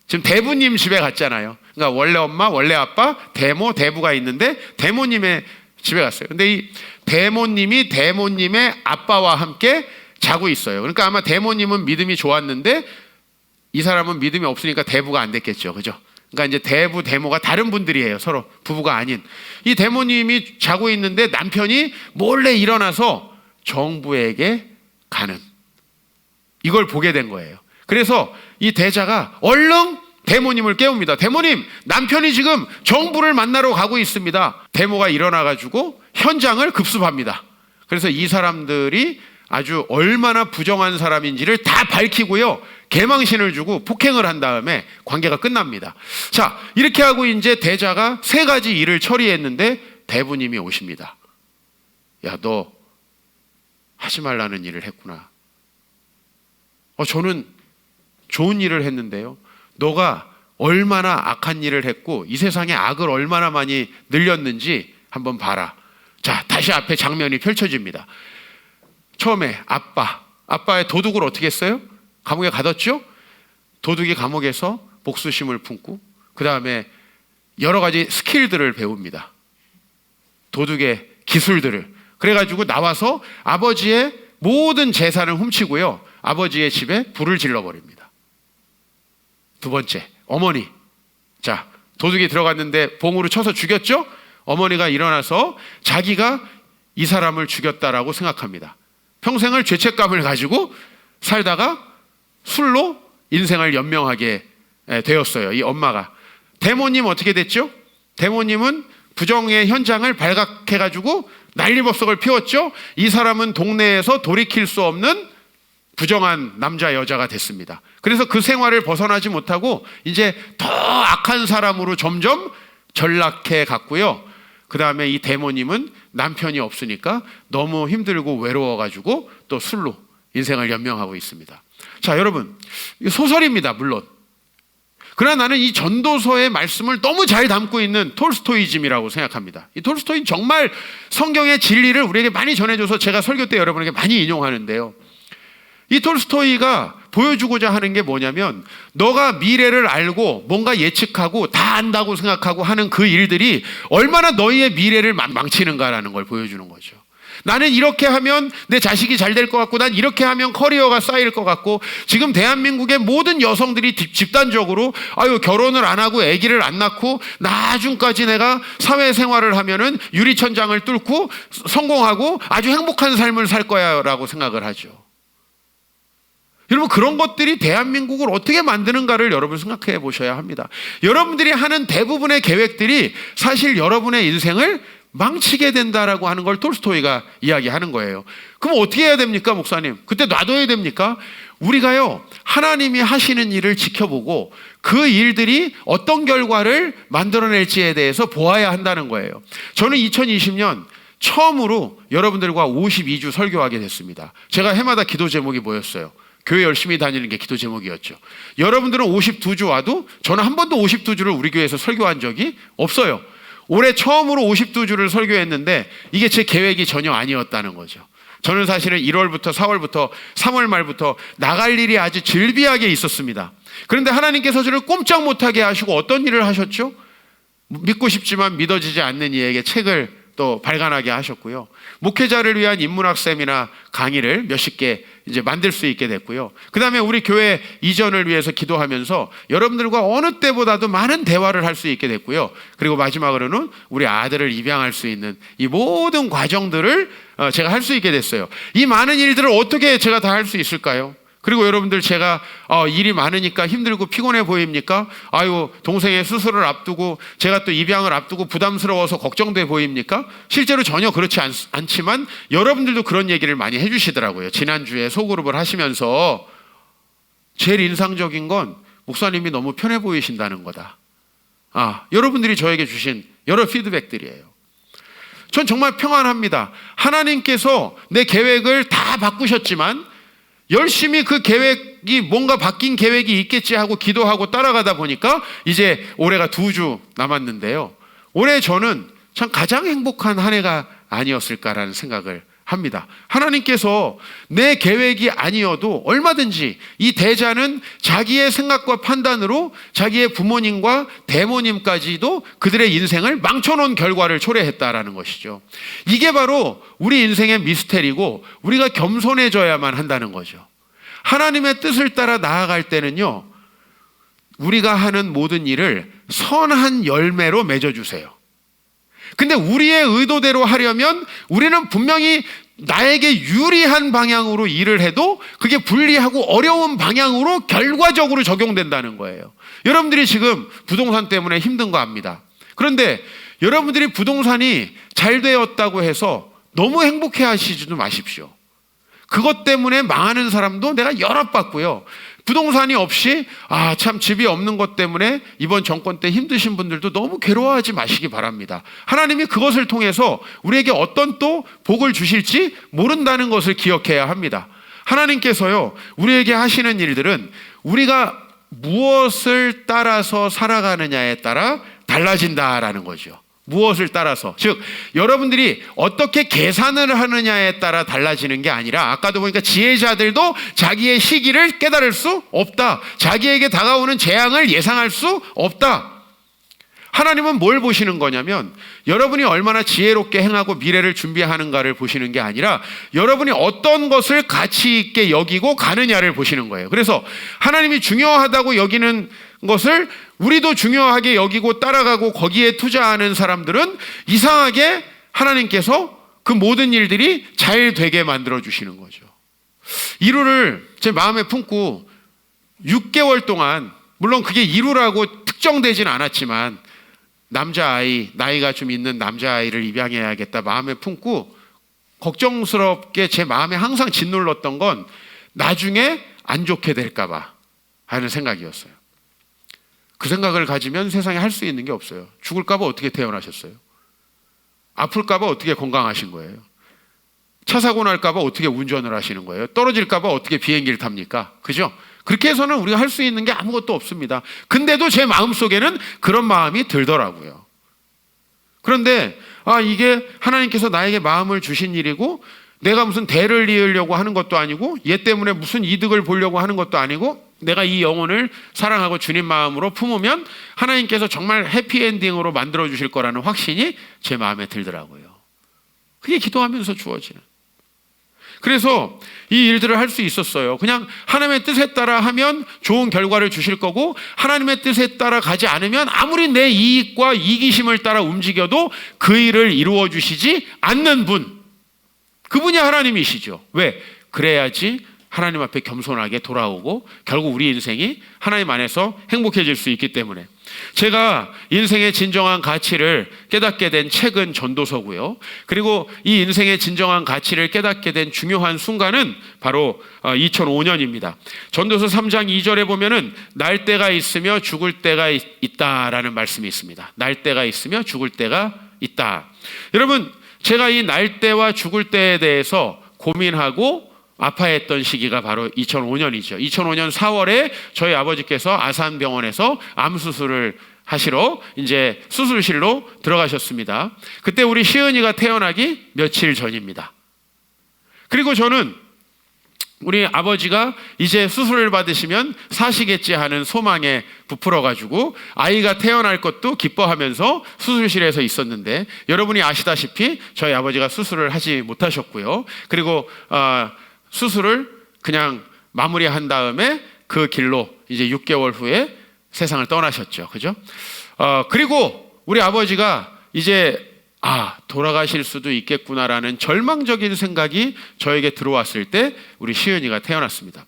지금 대부님 집에 갔잖아요. 그러니까 원래 엄마, 원래 아빠, 대부가 있는데 대모님의 집에 갔어요. 근데 이 대모님이 대모님의 아빠와 함께 자고 있어요. 그러니까 아마 대모님은 믿음이 좋았는데 이 사람은 믿음이 없으니까 대부가 안 됐겠죠. 그죠? 그러니까 이제 대부, 대모가 다른 분들이에요. 서로 부부가 아닌. 이 대모님이 자고 있는데 남편이 몰래 일어나서 정부에게 가는, 이걸 보게 된 거예요. 그래서 이 대자가 얼른 대모님을 깨웁니다. 대모님, 남편이 지금 정부를 만나러 가고 있습니다. 대모가 일어나가지고 현장을 급습합니다. 그래서 이 사람들이 아주 얼마나 부정한 사람인지를 다 밝히고요, 계망신을 주고 폭행을 한 다음에 관계가 끝납니다. 자, 이렇게 하고 이제 대자가 세 가지 일을 처리했는데 대부님이 오십니다. 야, 너 하지 말라는 일을 했구나. 저는 좋은 일을 했는데요, 너가 얼마나 악한 일을 했고 이 세상에 악을 얼마나 많이 늘렸는지 한번 봐라. 자, 다시 앞에 장면이 펼쳐집니다. 처음에 아빠의 도둑을 어떻게 했어요? 감옥에 가뒀죠? 도둑이 감옥에서 복수심을 품고 그 다음에 여러 가지 스킬들을 배웁니다. 도둑의 기술들을. 그래가지고 나와서 아버지의 모든 재산을 훔치고요, 아버지의 집에 불을 질러버립니다. 두 번째, 어머니. 자, 도둑이 들어갔는데 봉으로 쳐서 죽였죠? 어머니가 일어나서 자기가 이 사람을 죽였다라고 생각합니다. 평생을 죄책감을 가지고 살다가 술로 인생을 연명하게 되었어요. 이 엄마가. 대모님 어떻게 됐죠? 대모님은 부정의 현장을 발각해가지고 난리법석을 피웠죠. 이 사람은 동네에서 돌이킬 수 없는 부정한 남자 여자가 됐습니다. 그래서 그 생활을 벗어나지 못하고 이제 더 악한 사람으로 점점 전락해 갔고요. 그 다음에 이 대모님은 남편이 없으니까 너무 힘들고 외로워가지고 또 술로 인생을 연명하고 있습니다. 자, 여러분, 소설입니다, 물론. 그러나 나는 이 전도서의 말씀을 너무 잘 담고 있는 톨스토이즘이라고 생각합니다. 이 톨스토이는 정말 성경의 진리를 우리에게 많이 전해줘서 제가 설교 때 여러분에게 많이 인용하는데요. 이 톨스토이가 보여주고자 하는 게 뭐냐면, 너가 미래를 알고 뭔가 예측하고 다 안다고 생각하고 하는 그 일들이 얼마나 너희의 미래를 망치는가라는 걸 보여주는 거죠. 나는 이렇게 하면 내 자식이 잘 될 것 같고, 난 이렇게 하면 커리어가 쌓일 것 같고, 지금 대한민국의 모든 여성들이 집단적으로 결혼을 안 하고 아기를 안 낳고 나중까지 내가 사회생활을 하면은 유리천장을 뚫고 성공하고 아주 행복한 삶을 살 거야 라고 생각을 하죠. 여러분, 그런 것들이 대한민국을 어떻게 만드는가를 여러분 생각해 보셔야 합니다. 여러분들이 하는 대부분의 계획들이 사실 여러분의 인생을 망치게 된다라고 하는 걸 톨스토이가 이야기하는 거예요. 그럼 어떻게 해야 됩니까, 목사님? 그때 놔둬야 됩니까? 우리가요, 하나님이 하시는 일을 지켜보고 그 일들이 어떤 결과를 만들어낼지에 대해서 보아야 한다는 거예요. 저는 2020년 처음으로 여러분들과 52주 설교하게 됐습니다. 제가 해마다 기도 제목이 뭐였어요? 교회 열심히 다니는 게 기도 제목이었죠. 여러분들은 52주 와도 저는 한 번도 52주를 우리 교회에서 설교한 적이 없어요. 올해 처음으로 52주를 설교했는데 이게 제 계획이 전혀 아니었다는 거죠. 저는 사실은 1월부터 4월부터 3월 말부터 나갈 일이 아주 질비하게 있었습니다. 그런데 하나님께서 저를 꼼짝 못하게 하시고 어떤 일을 하셨죠? 믿고 싶지만 믿어지지 않는 이에게 책을 또 발간하게 하셨고요. 목회자를 위한 인문학 세미나 강의를 몇십 개 이제 만들 수 있게 됐고요. 그 다음에 우리 교회 이전을 위해서 기도하면서 여러분들과 어느 때보다도 많은 대화를 할 수 있게 됐고요. 그리고 마지막으로는 우리 아들을 입양할 수 있는 이 모든 과정들을 제가 할 수 있게 됐어요. 이 많은 일들을 어떻게 제가 다 할 수 있을까요? 그리고 여러분들, 제가 일이 많으니까 힘들고 피곤해 보입니까? 동생의 수술을 앞두고 제가 또 입양을 앞두고 부담스러워서 걱정돼 보입니까? 실제로 전혀 그렇지 않지만 여러분들도 그런 얘기를 많이 해주시더라고요. 지난주에 소그룹을 하시면서 제일 인상적인 건 목사님이 너무 편해 보이신다는 거다. 여러분들이 저에게 주신 여러 피드백들이에요. 전 정말 평안합니다. 하나님께서 내 계획을 다 바꾸셨지만 열심히 그 계획이 뭔가 바뀐 계획이 있겠지 하고 기도하고 따라가다 보니까 이제 올해가 2주 남았는데요. 올해 저는 참 가장 행복한 한 해가 아니었을까라는 생각을 합니다. 하나님께서 내 계획이 아니어도 얼마든지 이 대자는 자기의 생각과 판단으로 자기의 부모님과 대모님까지도 그들의 인생을 망쳐놓은 결과를 초래했다라는 것이죠. 이게 바로 우리 인생의 미스테리고 우리가 겸손해져야만 한다는 거죠. 하나님의 뜻을 따라 나아갈 때는요, 우리가 하는 모든 일을 선한 열매로 맺어주세요. 근데 우리의 의도대로 하려면 우리는 분명히 나에게 유리한 방향으로 일을 해도 그게 불리하고 어려운 방향으로 결과적으로 적용된다는 거예요. 여러분들이 지금 부동산 때문에 힘든 거 압니다. 그런데 여러분들이 부동산이 잘 되었다고 해서 너무 행복해 하시지도 마십시오. 그것 때문에 망하는 사람도 내가 여럿 봤고요. 부동산이 없이 참 집이 없는 것 때문에 이번 정권 때 힘드신 분들도 너무 괴로워하지 마시기 바랍니다. 하나님이 그것을 통해서 우리에게 어떤 또 복을 주실지 모른다는 것을 기억해야 합니다. 하나님께서요, 우리에게 하시는 일들은 우리가 무엇을 따라서 살아가느냐에 따라 달라진다라는 거죠. 무엇을 따라서, 즉 여러분들이 어떻게 계산을 하느냐에 따라 달라지는 게 아니라, 아까도 보니까 지혜자들도 자기의 시기를 깨달을 수 없다. 자기에게 다가오는 재앙을 예상할 수 없다. 하나님은 뭘 보시는 거냐면 여러분이 얼마나 지혜롭게 행하고 미래를 준비하는가를 보시는 게 아니라 여러분이 어떤 것을 가치 있게 여기고 가느냐를 보시는 거예요. 그래서 하나님이 중요하다고 여기는 것을 우리도 중요하게 여기고 따라가고 거기에 투자하는 사람들은 이상하게 하나님께서 그 모든 일들이 잘 되게 만들어 주시는 거죠. 이루를 제 마음에 품고 6개월 동안, 물론 그게 이루라고 특정되진 않았지만 남자아이, 나이가 좀 있는 남자아이를 입양해야겠다 마음에 품고 걱정스럽게 제 마음에 항상 짓눌렀던 건 나중에 안 좋게 될까 봐 하는 생각이었어요. 그 생각을 가지면 세상에 할 수 있는 게 없어요. 죽을까 봐 어떻게 태어나셨어요? 아플까 봐 어떻게 건강하신 거예요? 차 사고 날까 봐 어떻게 운전을 하시는 거예요? 떨어질까 봐 어떻게 비행기를 탑니까? 그죠? 그렇게 해서는 우리가 할 수 있는 게 아무것도 없습니다. 근데도 제 마음속에는 그런 마음이 들더라고요. 그런데 이게 하나님께서 나에게 마음을 주신 일이고 내가 무슨 대를 이으려고 하는 것도 아니고 얘 때문에 무슨 이득을 보려고 하는 것도 아니고 내가 이 영혼을 사랑하고 주님 마음으로 품으면 하나님께서 정말 해피엔딩으로 만들어 주실 거라는 확신이 제 마음에 들더라고요. 그게 기도하면서 주어지는. 그래서 이 일들을 할 수 있었어요. 그냥 하나님의 뜻에 따라 하면 좋은 결과를 주실 거고 하나님의 뜻에 따라 가지 않으면 아무리 내 이익과 이기심을 따라 움직여도 그 일을 이루어 주시지 않는 분, 그분이 하나님이시죠. 왜? 그래야지 하나님 앞에 겸손하게 돌아오고 결국 우리 인생이 하나님 안에서 행복해질 수 있기 때문에. 제가 인생의 진정한 가치를 깨닫게 된 책은 전도서고요. 그리고 이 인생의 진정한 가치를 깨닫게 된 중요한 순간은 바로 2005년입니다. 전도서 3장 2절에 보면은 날 때가 있으며 죽을 때가 있다라는 말씀이 있습니다. 날 때가 있으며 죽을 때가 있다. 여러분, 제가 이 날 때와 죽을 때에 대해서 고민하고 아파했던 시기가 바로 2005년이죠. 2005년 4월에 저희 아버지께서 아산병원에서 암 수술을 하시러 이제 수술실로 들어가셨습니다. 그때 우리 시은이가 태어나기 며칠 전입니다. 그리고 저는 우리 아버지가 이제 수술을 받으시면 사시겠지 하는 소망에 부풀어가지고 아이가 태어날 것도 기뻐하면서 수술실에서 있었는데 여러분이 아시다시피 저희 아버지가 수술을 하지 못하셨고요. 그리고 수술을 그냥 마무리한 다음에 그 길로 이제 6개월 후에 세상을 떠나셨죠. 그죠? 그리고 우리 아버지가 이제 돌아가실 수도 있겠구나라는 절망적인 생각이 저에게 들어왔을 때 우리 시은이가 태어났습니다.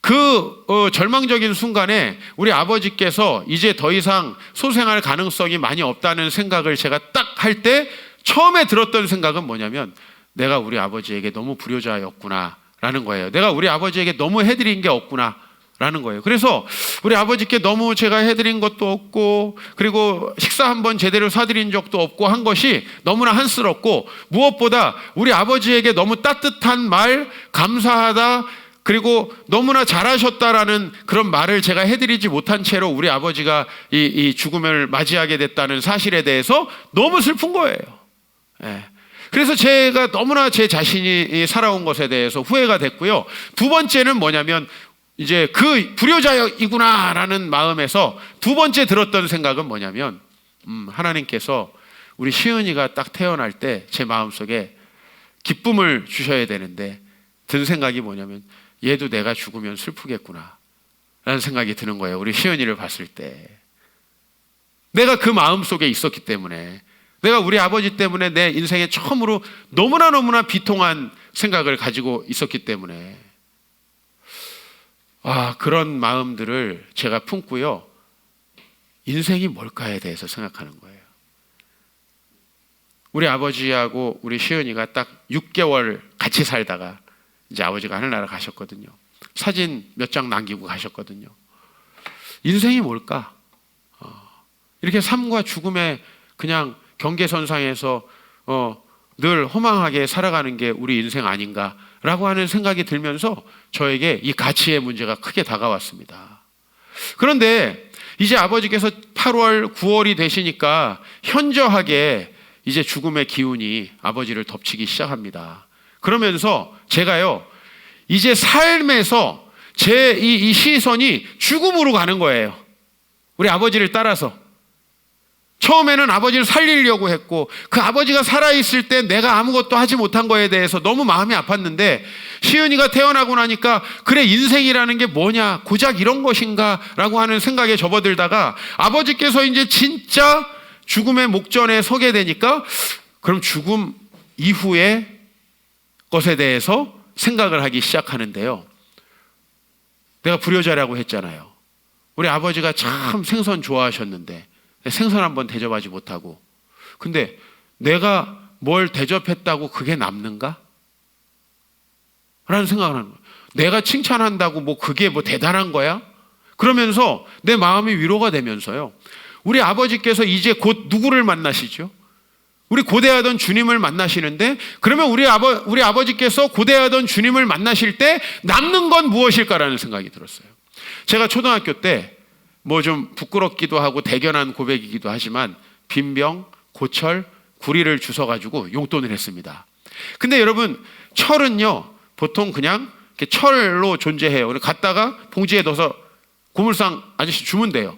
그 절망적인 순간에 우리 아버지께서 이제 더 이상 소생할 가능성이 많이 없다는 생각을 제가 딱 할 때 처음에 들었던 생각은 뭐냐면 내가 우리 아버지에게 너무 불효자였구나 라는 거예요. 내가 우리 아버지에게 너무 해드린 게 없구나 라는 거예요. 그래서 우리 아버지께 너무 제가 해드린 것도 없고 그리고 식사 한번 제대로 사드린 적도 없고 한 것이 너무나 한스럽고 무엇보다 우리 아버지에게 너무 따뜻한 말, 감사하다, 그리고 너무나 잘하셨다라는 그런 말을 제가 해드리지 못한 채로 우리 아버지가 이 죽음을 맞이하게 됐다는 사실에 대해서 너무 슬픈 거예요. 그래서 제가 너무나 제 자신이 살아온 것에 대해서 후회가 됐고요. 두 번째는 뭐냐면 이제 그 불효자이구나라는 마음에서 두 번째 들었던 생각은 뭐냐면 하나님께서 우리 시은이가 딱 태어날 때 제 마음속에 기쁨을 주셔야 되는데 든 생각이 뭐냐면 얘도 내가 죽으면 슬프겠구나 라는 생각이 드는 거예요. 우리 시은이를 봤을 때 내가 그 마음속에 있었기 때문에 내가 우리 아버지 때문에 내 인생에 처음으로 너무나 비통한 생각을 가지고 있었기 때문에 그런 마음들을 제가 품고요. 인생이 뭘까에 대해서 생각하는 거예요. 우리 아버지하고 우리 시은이가 딱 6개월 같이 살다가 이제 아버지가 하늘나라 가셨거든요. 사진 몇 장 남기고 가셨거든요. 인생이 뭘까? 이렇게 삶과 죽음의 그냥 경계선상에서 늘 허망하게 살아가는 게 우리 인생 아닌가라고 하는 생각이 들면서 저에게 이 가치의 문제가 크게 다가왔습니다. 그런데 이제 아버지께서 8월, 9월이 되시니까 현저하게 이제 죽음의 기운이 아버지를 덮치기 시작합니다. 그러면서 제가요, 이제 삶에서 제 이 시선이 죽음으로 가는 거예요. 우리 아버지를 따라서. 처음에는 아버지를 살리려고 했고 그 아버지가 살아있을 때 내가 아무것도 하지 못한 거에 대해서 너무 마음이 아팠는데 시은이가 태어나고 나니까 그래 인생이라는 게 뭐냐 고작 이런 것인가 라고 하는 생각에 접어들다가 아버지께서 이제 진짜 죽음의 목전에 서게 되니까 그럼 죽음 이후의 것에 대해서 생각을 하기 시작하는데요. 내가 불효자라고 했잖아요. 우리 아버지가 참 생선 좋아하셨는데 생선 한번 대접하지 못하고, 근데 내가 뭘 대접했다고 그게 남는가? 라는 생각을 하는 거예요. 내가 칭찬한다고 뭐 그게 뭐 대단한 거야? 그러면서 내 마음이 위로가 되면서요, 우리 아버지께서 이제 곧 누구를 만나시죠? 우리 고대하던 주님을 만나시는데, 그러면 우리 아버지께서 고대하던 주님을 만나실 때 남는 건 무엇일까라는 생각이 들었어요. 제가 초등학교 때 뭐 좀 부끄럽기도 하고 대견한 고백이기도 하지만 빈병, 고철, 구리를 주워가지고 용돈을 했습니다. 근데 여러분, 철은요 보통 그냥 이렇게 철로 존재해요. 갖다가 봉지에 넣어서 고물상 아저씨 주면 돼요.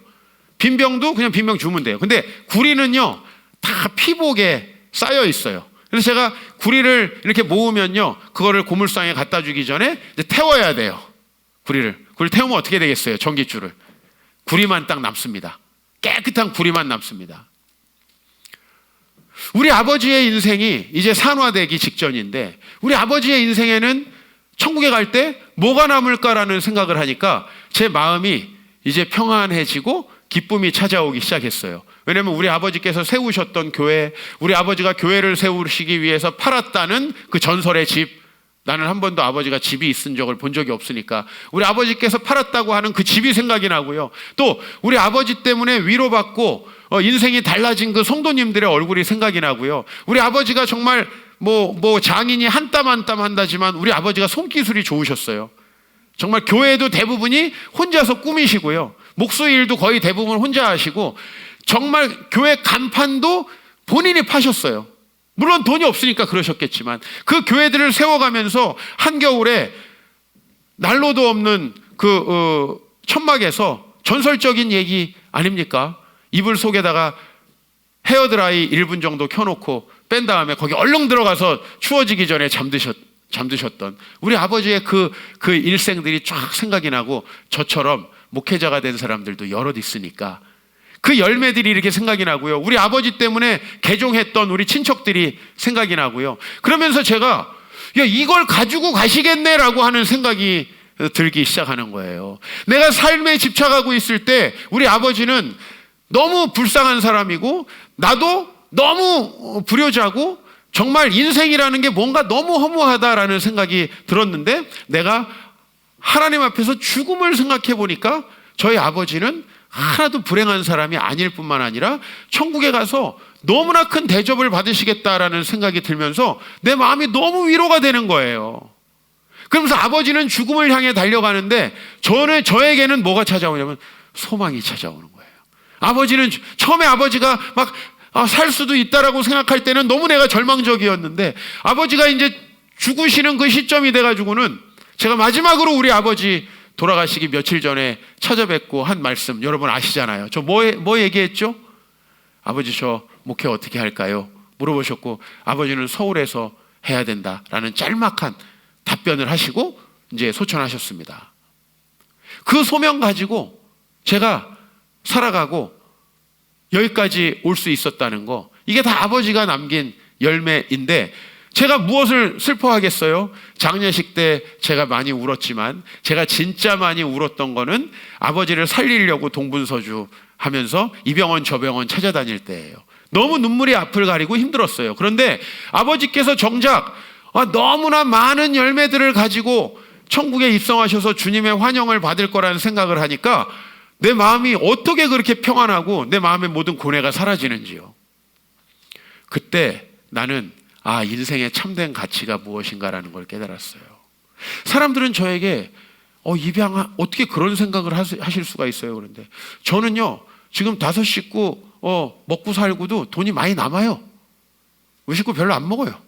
빈병도 그냥 빈병 주면 돼요. 근데 구리는요 다 피복에 쌓여 있어요. 그래서 제가 구리를 이렇게 모으면요, 그거를 고물상에 갖다 주기 전에 이제 태워야 돼요. 구리를 태우면 어떻게 되겠어요? 전깃줄을. 구리만 딱 남습니다. 깨끗한 구리만 남습니다. 우리 아버지의 인생이 이제 산화되기 직전인데, 우리 아버지의 인생에는 천국에 갈 때 뭐가 남을까라는 생각을 하니까 제 마음이 이제 평안해지고 기쁨이 찾아오기 시작했어요. 왜냐하면 우리 아버지께서 세우셨던 교회, 우리 아버지가 교회를 세우시기 위해서 팔았다는 그 전설의 집, 나는 한 번도 아버지가 집이 있은 적을 본 적이 없으니까 우리 아버지께서 팔았다고 하는 그 집이 생각이 나고요. 또 우리 아버지 때문에 위로받고 인생이 달라진 그 성도님들의 얼굴이 생각이 나고요. 우리 아버지가 정말 뭐 장인이 한 땀 한 땀 한다지만 우리 아버지가 손기술이 좋으셨어요. 정말 교회도 대부분이 혼자서 꾸미시고요, 목수일도 거의 대부분 혼자 하시고, 정말 교회 간판도 본인이 파셨어요. 물론 돈이 없으니까 그러셨겠지만 그 교회들을 세워가면서 한겨울에 난로도 없는 그 천막에서 전설적인 얘기 아닙니까? 이불 속에다가 헤어드라이 1분 정도 켜놓고 뺀 다음에 거기 얼른 들어가서 추워지기 전에 잠드셨던 우리 아버지의 그 일생들이 쫙 생각이 나고, 저처럼 목회자가 된 사람들도 여럿 있으니까 그 열매들이 이렇게 생각이 나고요. 우리 아버지 때문에 개종했던 우리 친척들이 생각이 나고요. 그러면서 제가 이걸 가지고 가시겠네라고 하는 생각이 들기 시작하는 거예요. 내가 삶에 집착하고 있을 때 우리 아버지는 너무 불쌍한 사람이고 나도 너무 불효자고 정말 인생이라는 게 뭔가 너무 허무하다라는 생각이 들었는데, 내가 하나님 앞에서 죽음을 생각해 보니까 저희 아버지는 하나도 불행한 사람이 아닐 뿐만 아니라 천국에 가서 너무나 큰 대접을 받으시겠다라는 생각이 들면서 내 마음이 너무 위로가 되는 거예요. 그러면서 아버지는 죽음을 향해 달려가는데 저에게는 뭐가 찾아오냐면 소망이 찾아오는 거예요. 아버지는 처음에 아버지가 막 살 수도 있다라고 생각할 때는 너무 내가 절망적이었는데, 아버지가 이제 죽으시는 그 시점이 돼가지고는 제가 마지막으로 우리 아버지 돌아가시기 며칠 전에 찾아뵙고 한 말씀 여러분 아시잖아요. 저 뭐 얘기했죠? 아버지 저 목회 어떻게 할까요? 물어보셨고, 아버지는 서울에서 해야 된다라는 짤막한 답변을 하시고 이제 소천하셨습니다. 그 소명 가지고 제가 살아가고 여기까지 올 수 있었다는 거, 이게 다 아버지가 남긴 열매인데 제가 무엇을 슬퍼하겠어요? 장례식 때 제가 많이 울었지만 제가 진짜 많이 울었던 거는 아버지를 살리려고 동분서주 하면서 이 병원 저 병원 찾아다닐 때예요. 너무 눈물이 앞을 가리고 힘들었어요. 그런데 아버지께서 정작 너무나 많은 열매들을 가지고 천국에 입성하셔서 주님의 환영을 받을 거라는 생각을 하니까 내 마음이 어떻게 그렇게 평안하고 내 마음의 모든 고뇌가 사라지는지요. 그때 나는 인생의 참된 가치가 무엇인가라는 걸 깨달았어요. 사람들은 저에게 입양 어떻게 그런 생각을 하실 수가 있어요? 그런데 저는요 지금 5 식구 먹고 살고도 돈이 많이 남아요. 우리 식구 별로 안 먹어요.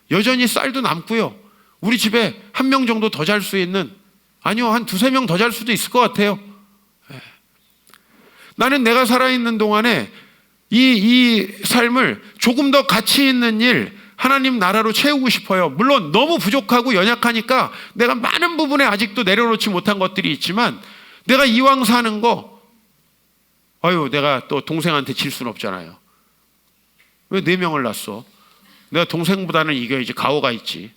여전히 쌀도 남고요. 우리 집에 1명 정도 더 잘 수 있는, 아니요 한 2-3명 더 잘 수도 있을 것 같아요. 나는 내가 살아있는 동안에 이 삶을 조금 더 가치 있는 일, 하나님 나라로 채우고 싶어요. 물론 너무 부족하고 연약하니까 내가 많은 부분에 아직도 내려놓지 못한 것들이 있지만, 내가 이왕 사는 거 내가 또 동생한테 질 수는 없잖아요. 왜 4명을 낳았어? 내가 동생보다는 이겨야지, 가오가 있지.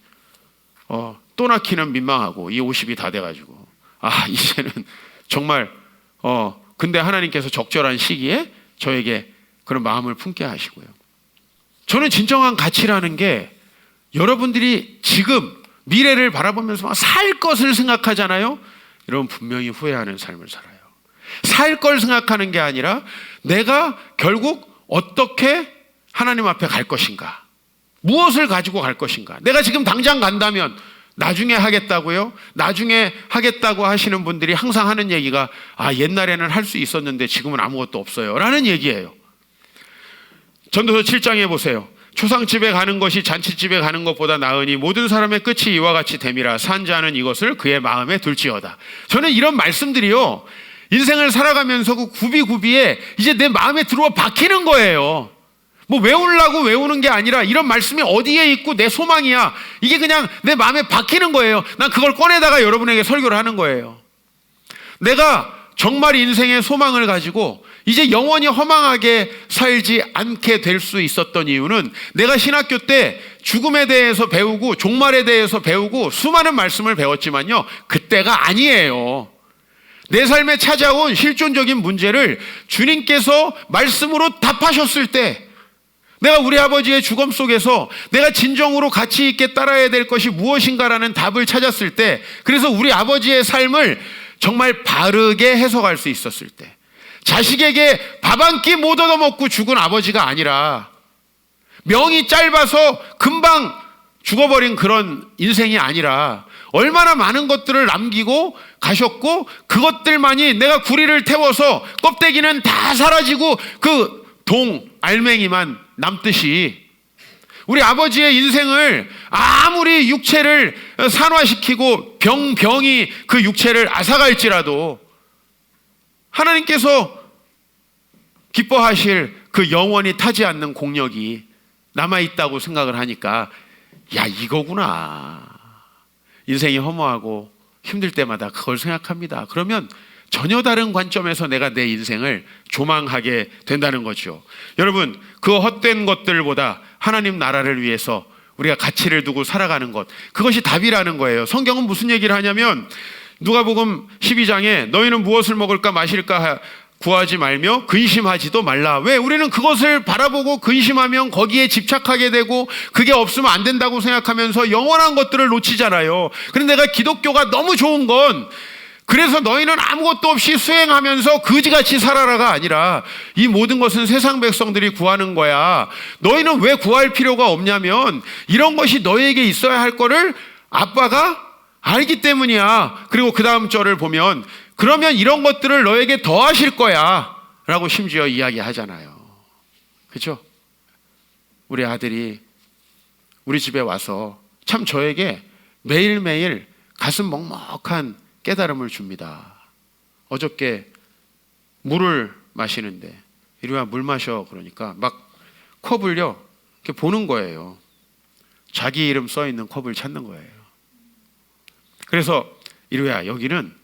또 낳기는 민망하고 이 50이 다 돼가지고 이제는 정말 근데 하나님께서 적절한 시기에 저에게 그런 마음을 품게 하시고요. 저는 진정한 가치라는 게 여러분들이 지금 미래를 바라보면서 살 것을 생각하잖아요. 여러분 분명히 후회하는 삶을 살아요. 살 걸 생각하는 게 아니라 내가 결국 어떻게 하나님 앞에 갈 것인가, 무엇을 가지고 갈 것인가. 내가 지금 당장 간다면 나중에 하겠다고요? 나중에 하겠다고 하시는 분들이 항상 하는 얘기가 옛날에는 할 수 있었는데 지금은 아무것도 없어요 라는 얘기예요. 전도서 7장에 보세요. 초상집에 가는 것이 잔치집에 가는 것보다 나으니 모든 사람의 끝이 이와 같이 됨이라 산 자는 이것을 그의 마음에 둘지어다. 저는 이런 말씀들이요, 인생을 살아가면서 그 구비구비에 이제 내 마음에 들어와 박히는 거예요. 뭐 외우려고 외우는 게 아니라 이런 말씀이 어디에 있고 내 소망이야, 이게 그냥 내 마음에 박히는 거예요. 난 그걸 꺼내다가 여러분에게 설교를 하는 거예요. 내가 정말 인생의 소망을 가지고 이제 영원히 허망하게 살지 않게 될 수 있었던 이유는 내가 신학교 때 죽음에 대해서 배우고 종말에 대해서 배우고 수많은 말씀을 배웠지만요, 그때가 아니에요. 내 삶에 찾아온 실존적인 문제를 주님께서 말씀으로 답하셨을 때, 내가 우리 아버지의 죽음 속에서 내가 진정으로 가치 있게 따라야 될 것이 무엇인가라는 답을 찾았을 때, 그래서 우리 아버지의 삶을 정말 바르게 해석할 수 있었을 때, 자식에게 밥 한 끼 못 얻어먹고 죽은 아버지가 아니라 명이 짧아서 금방 죽어버린 그런 인생이 아니라 얼마나 많은 것들을 남기고 가셨고, 그것들만이 내가 구리를 태워서 껍데기는 다 사라지고 그 알맹이만 남듯이 우리 아버지의 인생을 아무리 육체를 산화시키고 병이 그 육체를 앗아갈지라도 하나님께서 기뻐하실 그 영원히 타지 않는 공력이 남아있다고 생각을 하니까 이거구나. 인생이 허무하고 힘들 때마다 그걸 생각합니다. 그러면 전혀 다른 관점에서 내가 내 인생을 조망하게 된다는 거죠. 여러분, 그 헛된 것들보다 하나님 나라를 위해서 우리가 가치를 두고 살아가는 것, 그것이 답이라는 거예요. 성경은 무슨 얘기를 하냐면 누가복음 12장에 너희는 무엇을 먹을까 마실까 구하지 말며 근심하지도 말라. 왜? 우리는 그것을 바라보고 근심하면 거기에 집착하게 되고 그게 없으면 안 된다고 생각하면서 영원한 것들을 놓치잖아요. 그런데 내가 기독교가 너무 좋은 건, 그래서 너희는 아무것도 없이 수행하면서 거지같이 살아라가 아니라 이 모든 것은 세상 백성들이 구하는 거야. 너희는 왜 구할 필요가 없냐면 이런 것이 너희에게 있어야 할 거를 아빠가 알기 때문이야. 그리고 그 다음 절을 보면 그러면 이런 것들을 너에게 더하실 거야 라고 심지어 이야기하잖아요. 그렇죠? 우리 아들이 우리 집에 와서 참 저에게 매일매일 가슴 먹먹한 깨달음을 줍니다. 어저께 물을 마시는데 이리 와 물 마셔 그러니까 막 컵을요 이렇게 보는 거예요. 자기 이름 써있는 컵을 찾는 거예요. 그래서 이리 와 여기는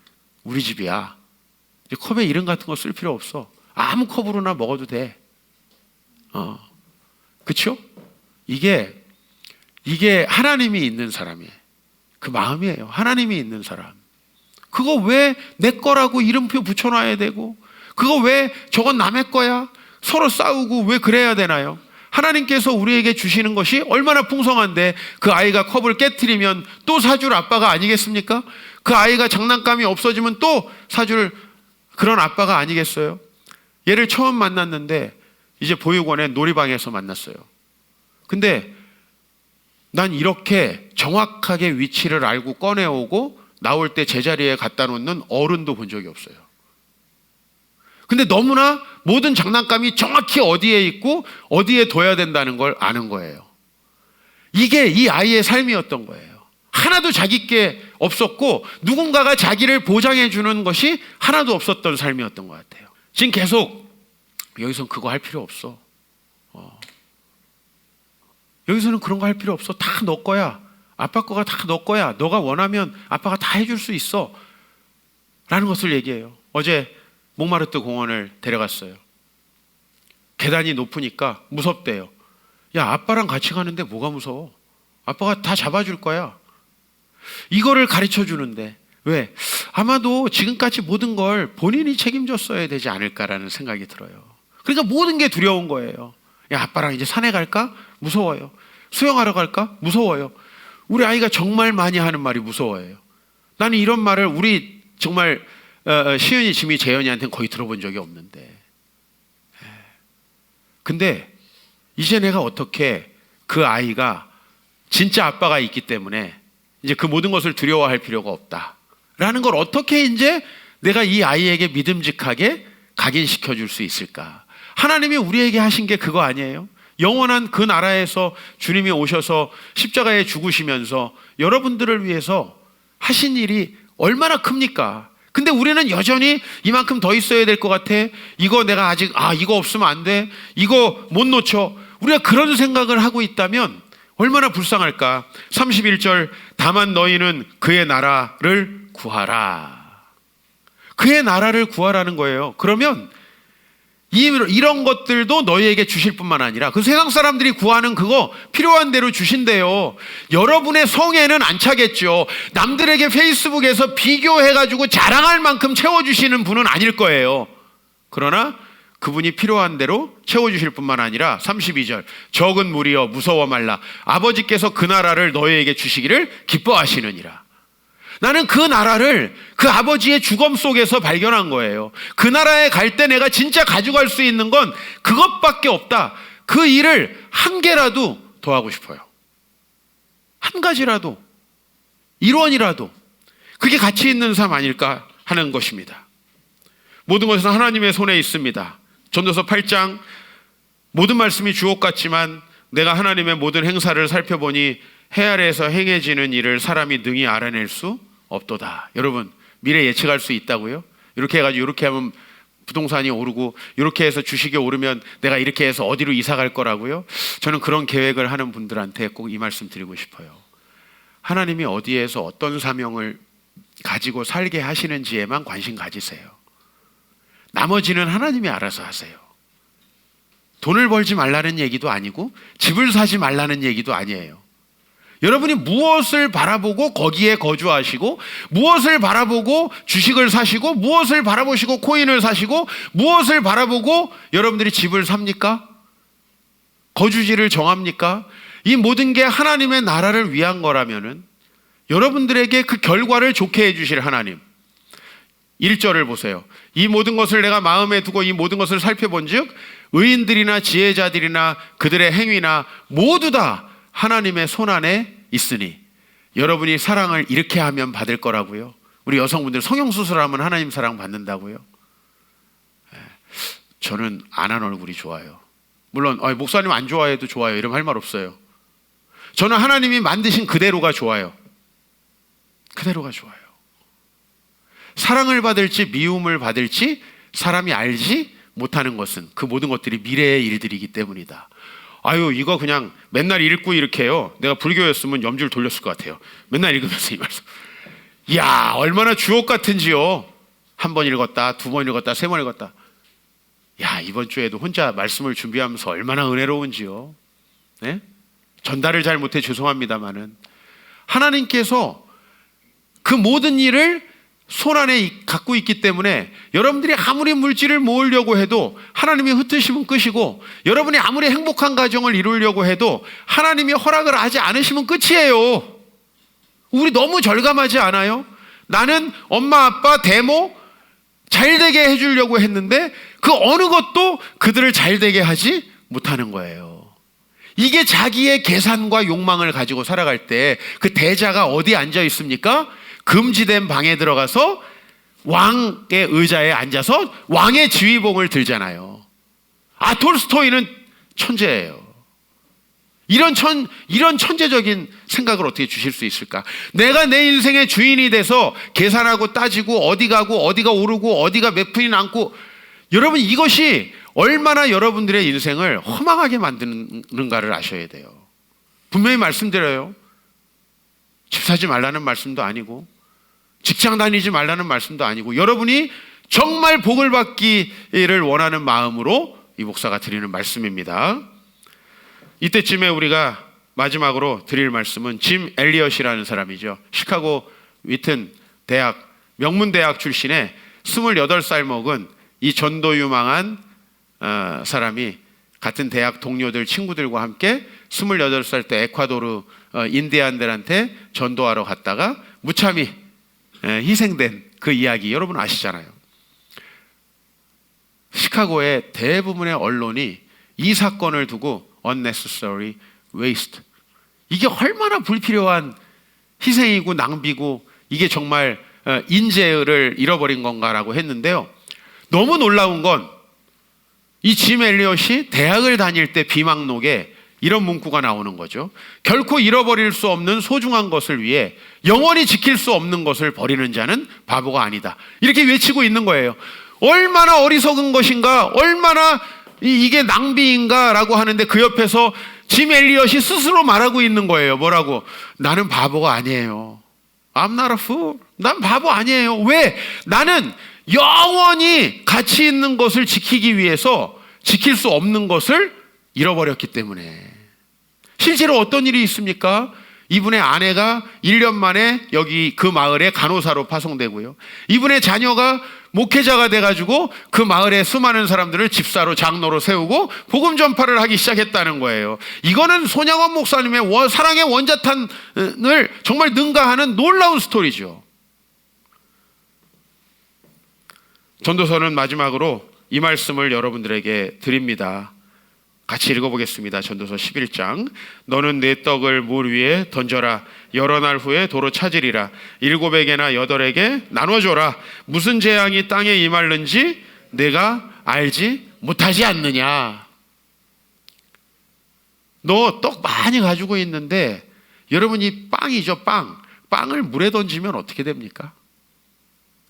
우리 집이야. 컵에 이름 같은 거 쓸 필요 없어. 아무 컵으로나 먹어도 돼. 그렇죠? 이게 하나님이 있는 사람의 그 마음이에요. 하나님이 있는 사람. 그거 왜 내 거라고 이름표 붙여놔야 되고, 그거 왜 저건 남의 거야? 서로 싸우고 왜 그래야 되나요? 하나님께서 우리에게 주시는 것이 얼마나 풍성한데 그 아이가 컵을 깨트리면 또 사줄 아빠가 아니겠습니까? 그 아이가 장난감이 없어지면 또 사줄 그런 아빠가 아니겠어요? 얘를 처음 만났는데 이제 보육원의 놀이방에서 만났어요. 근데 난 이렇게 정확하게 위치를 알고 꺼내오고 나올 때 제자리에 갖다 놓는 어른도 본 적이 없어요. 근데 너무나 모든 장난감이 정확히 어디에 있고 어디에 둬야 된다는 걸 아는 거예요. 이게 이 아이의 삶이었던 거예요. 하나도 자기 게 없었고 누군가가 자기를 보장해 주는 것이 하나도 없었던 삶이었던 것 같아요. 지금 계속 여기서는 그거 할 필요 없어. 여기서는 그런 거 할 필요 없어. 다 너 거야. 아빠 거가 다 너 거야. 너가 원하면 아빠가 다 해줄 수 있어 라는 것을 얘기해요. 어제 몽마르트 공원을 데려갔어요. 계단이 높으니까 무섭대요. 야, 아빠랑 같이 가는데 뭐가 무서워? 아빠가 다 잡아줄 거야. 이거를 가르쳐 주는데 왜? 아마도 지금까지 모든 걸 본인이 책임졌어야 되지 않을까라는 생각이 들어요. 그러니까 모든 게 두려운 거예요. 야, 아빠랑 이제 산에 갈까? 무서워요. 수영하러 갈까? 무서워요. 우리 아이가 정말 많이 하는 말이 무서워요. 나는 이런 말을 우리 정말 시은이, 지미, 재현이한테는 거의 들어본 적이 없는데, 근데 이제 내가 어떻게 그 아이가 진짜 아빠가 있기 때문에 이제 그 모든 것을 두려워할 필요가 없다라는 걸 어떻게 이제 내가 이 아이에게 믿음직하게 각인시켜 줄 수 있을까? 하나님이 우리에게 하신 게 그거 아니에요? 영원한 그 나라에서 주님이 오셔서 십자가에 죽으시면서 여러분들을 위해서 하신 일이 얼마나 큽니까? 근데 우리는 여전히 이만큼 더 있어야 될 것 같아. 이거 내가 아직 이거 없으면 안 돼. 이거 못 놓쳐. 우리가 그런 생각을 하고 있다면 얼마나 불쌍할까? 31절, 다만 너희는 그의 나라를 구하라. 그의 나라를 구하라는 거예요. 그러면 이런 것들도 너희에게 주실 뿐만 아니라 그 세상 사람들이 구하는 그거 필요한 대로 주신대요. 여러분의 성에는 안 차겠죠. 남들에게 페이스북에서 비교해가지고 자랑할 만큼 채워주시는 분은 아닐 거예요. 그러나 그분이 필요한 대로 채워주실 뿐만 아니라 32절, 적은 무리여 무서워 말라. 아버지께서 그 나라를 너희에게 주시기를 기뻐하시느니라. 나는 그 나라를 그 아버지의 죽음 속에서 발견한 거예요. 그 나라에 갈 때 내가 진짜 가져갈 수 있는 건 그것밖에 없다. 그 일을 한 개라도 더 하고 싶어요. 한 가지라도, 1원이라도. 그게 가치 있는 삶 아닐까 하는 것입니다. 모든 것은 하나님의 손에 있습니다. 전도서 8장, 모든 말씀이 주옥 같지만 내가 하나님의 모든 행사를 살펴보니 해 아래에서 행해지는 일을 사람이 능히 알아낼 수 없도다. 여러분, 미래 예측할 수 있다고요? 이렇게 해가지고 이렇게 하면 부동산이 오르고 이렇게 해서 주식이 오르면 내가 이렇게 해서 어디로 이사 갈 거라고요? 저는 그런 계획을 하는 분들한테 꼭 이 말씀 드리고 싶어요. 하나님이 어디에서 어떤 사명을 가지고 살게 하시는지에만 관심 가지세요. 나머지는 하나님이 알아서 하세요. 돈을 벌지 말라는 얘기도 아니고 집을 사지 말라는 얘기도 아니에요. 여러분이 무엇을 바라보고 거기에 거주하시고, 무엇을 바라보고 주식을 사시고, 무엇을 바라보시고 코인을 사시고, 무엇을 바라보고 여러분들이 집을 삽니까? 거주지를 정합니까? 이 모든 게 하나님의 나라를 위한 거라면은 여러분들에게 그 결과를 좋게 해주실 하나님. 1절을 보세요. 이 모든 것을 내가 마음에 두고 이 모든 것을 살펴본 즉 의인들이나 지혜자들이나 그들의 행위나 모두 다 하나님의 손안에 있으니. 여러분이 사랑을 이렇게 하면 받을 거라고요. 우리 여성분들 성형수술하면 하나님 사랑 받는다고요. 저는 안 한 얼굴이 좋아요. 물론 목사님 안 좋아해도 좋아요. 이러면 할 말 없어요. 저는 하나님이 만드신 그대로가 좋아요. 그대로가 좋아요. 사랑을 받을지 미움을 받을지 사람이 알지 못하는 것은 그 모든 것들이 미래의 일들이기 때문이다. 이거 그냥 맨날 읽고 이렇게 해요. 내가 불교였으면 염주를 돌렸을 것 같아요. 맨날 읽으면서 이 말씀. 이야, 얼마나 주옥 같은지요. 한 번 읽었다, 2번 읽었다, 3번 읽었다. 야, 이번 주에도 혼자 말씀을 준비하면서 얼마나 은혜로운지요. 네? 전달을 잘 못해 죄송합니다만은 하나님께서 그 모든 일을 손안에 갖고 있기 때문에 여러분들이 아무리 물질을 모으려고 해도 하나님이 흩으시면 끝이고, 여러분이 아무리 행복한 가정을 이루려고 해도 하나님이 허락을 하지 않으시면 끝이에요. 우리 너무 절감하지 않아요? 나는 엄마 아빠 대모 잘되게 해주려고 했는데 그 어느 것도 그들을 잘되게 하지 못하는 거예요. 이게 자기의 계산과 욕망을 가지고 살아갈 때 그 대자가 어디에 앉아 있습니까? 금지된 방에 들어가서 왕의 의자에 앉아서 왕의 지휘봉을 들잖아요. 톨스토이는 천재예요. 이런 천재적인 생각을 어떻게 주실 수 있을까? 내가 내 인생의 주인이 돼서 계산하고 따지고 어디 가고 어디가 오르고 어디가 몇 푼이 남고, 여러분 이것이 얼마나 여러분들의 인생을 허망하게 만드는가를 아셔야 돼요. 분명히 말씀드려요. 집 사지 말라는 말씀도 아니고 직장 다니지 말라는 말씀도 아니고, 여러분이 정말 복을 받기를 원하는 마음으로 이 목사가 드리는 말씀입니다. 이때쯤에 우리가 마지막으로 드릴 말씀은 짐 엘리엇이라는 사람이죠. 시카고 위튼 대학 명문대학 출신의 28살 먹은 이 전도 유망한 사람이 같은 대학 동료들 친구들과 함께 28살 때 에콰도르 인디안들한테 전도하러 갔다가 무참히 희생된 그 이야기 여러분 아시잖아요. 시카고의 대부분의 언론이 이 사건을 두고 unnecessary waste, 이게 얼마나 불필요한 희생이고 낭비고 이게 정말 인재를 잃어버린 건가라고 했는데요. 너무 놀라운 건 이 짐 엘리엇이 대학을 다닐 때 비망록에 이런 문구가 나오는 거죠. 결코 잃어버릴 수 없는 소중한 것을 위해 영원히 지킬 수 없는 것을 버리는 자는 바보가 아니다, 이렇게 외치고 있는 거예요. 얼마나 어리석은 것인가, 얼마나 이게 낭비인가 라고 하는데 그 옆에서 짐 엘리엇이 스스로 말하고 있는 거예요. 뭐라고? 나는 바보가 아니에요. I'm not a fool. 난 바보 아니에요. 왜? 나는 영원히 가치 있는 것을 지키기 위해서 지킬 수 없는 것을 잃어버렸기 때문에. 실제로 어떤 일이 있습니까? 이분의 아내가 1년 만에 여기 그 마을에 간호사로 파송되고요. 이분의 자녀가 목회자가 돼가지고 그 마을의 수많은 사람들을 집사로 장로로 세우고 복음 전파를 하기 시작했다는 거예요. 이거는 손양원 목사님의 사랑의 원자탄을 정말 능가하는 놀라운 스토리죠. 전도서는 마지막으로 이 말씀을 여러분들에게 드립니다. 같이 읽어보겠습니다. 전도서 11장. 너는 내 떡을 물 위에 던져라. 여러 날 후에 도로 찾으리라. 7에게나 8에게 나눠줘라. 무슨 재앙이 땅에 임할는지 내가 알지 못하지 않느냐. 너 떡 많이 가지고 있는데 여러분이 빵이죠. 빵을 물에 던지면 어떻게 됩니까?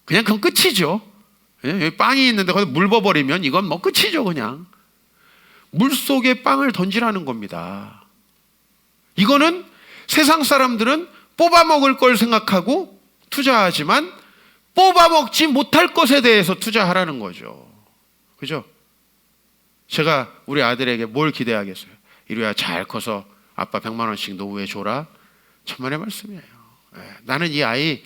그냥 그건 끝이죠. 여기 빵이 있는데 거기서 물 버버리면 이건 뭐 끝이죠. 그냥 물속에 빵을 던지라는 겁니다. 이거는 세상 사람들은 뽑아먹을 걸 생각하고 투자하지만 뽑아먹지 못할 것에 대해서 투자하라는 거죠. 그죠? 제가 우리 아들에게 뭘 기대하겠어요? 이리야 잘 커서 아빠 100만 원씩 노후에 줘라. 천만의 말씀이에요. 나는 이 아이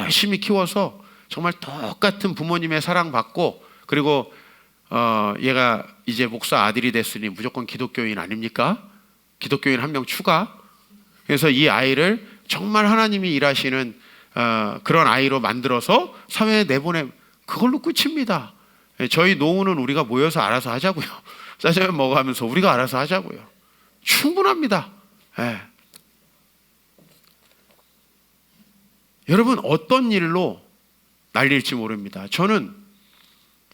열심히 키워서 정말 똑같은 부모님의 사랑받고, 그리고 얘가 이제 목사 아들이 됐으니 무조건 기독교인 아닙니까? 기독교인 한 명 추가. 그래서 이 아이를 정말 하나님이 일하시는 그런 아이로 만들어서 사회에 내보내, 그걸로 끝입니다. 저희 노후는 우리가 모여서 알아서 하자고요. 짜장면 먹어가면서 우리가 알아서 하자고요. 충분합니다. 여러분 어떤 일로 날릴지 모릅니다. 저는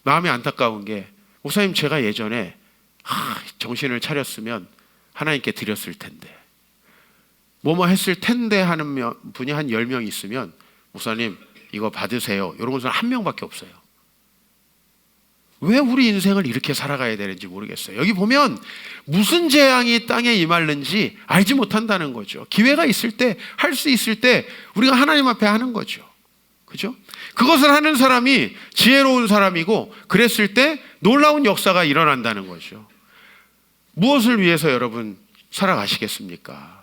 마음이 안타까운 게, 목사님 제가 예전에 정신을 차렸으면 하나님께 드렸을 텐데, 뭐뭐 했을 텐데 하는 분이 한 10명 있으면 목사님 이거 받으세요, 이런 것은 한 명밖에 없어요. 왜 우리 인생을 이렇게 살아가야 되는지 모르겠어요. 여기 보면 무슨 재앙이 땅에 임할는지 알지 못한다는 거죠. 기회가 있을 때, 할 수 있을 때 우리가 하나님 앞에 하는 거죠. 그죠? 그것을 하는 사람이 지혜로운 사람이고, 그랬을 때 놀라운 역사가 일어난다는 거죠. 무엇을 위해서 여러분 살아가시겠습니까?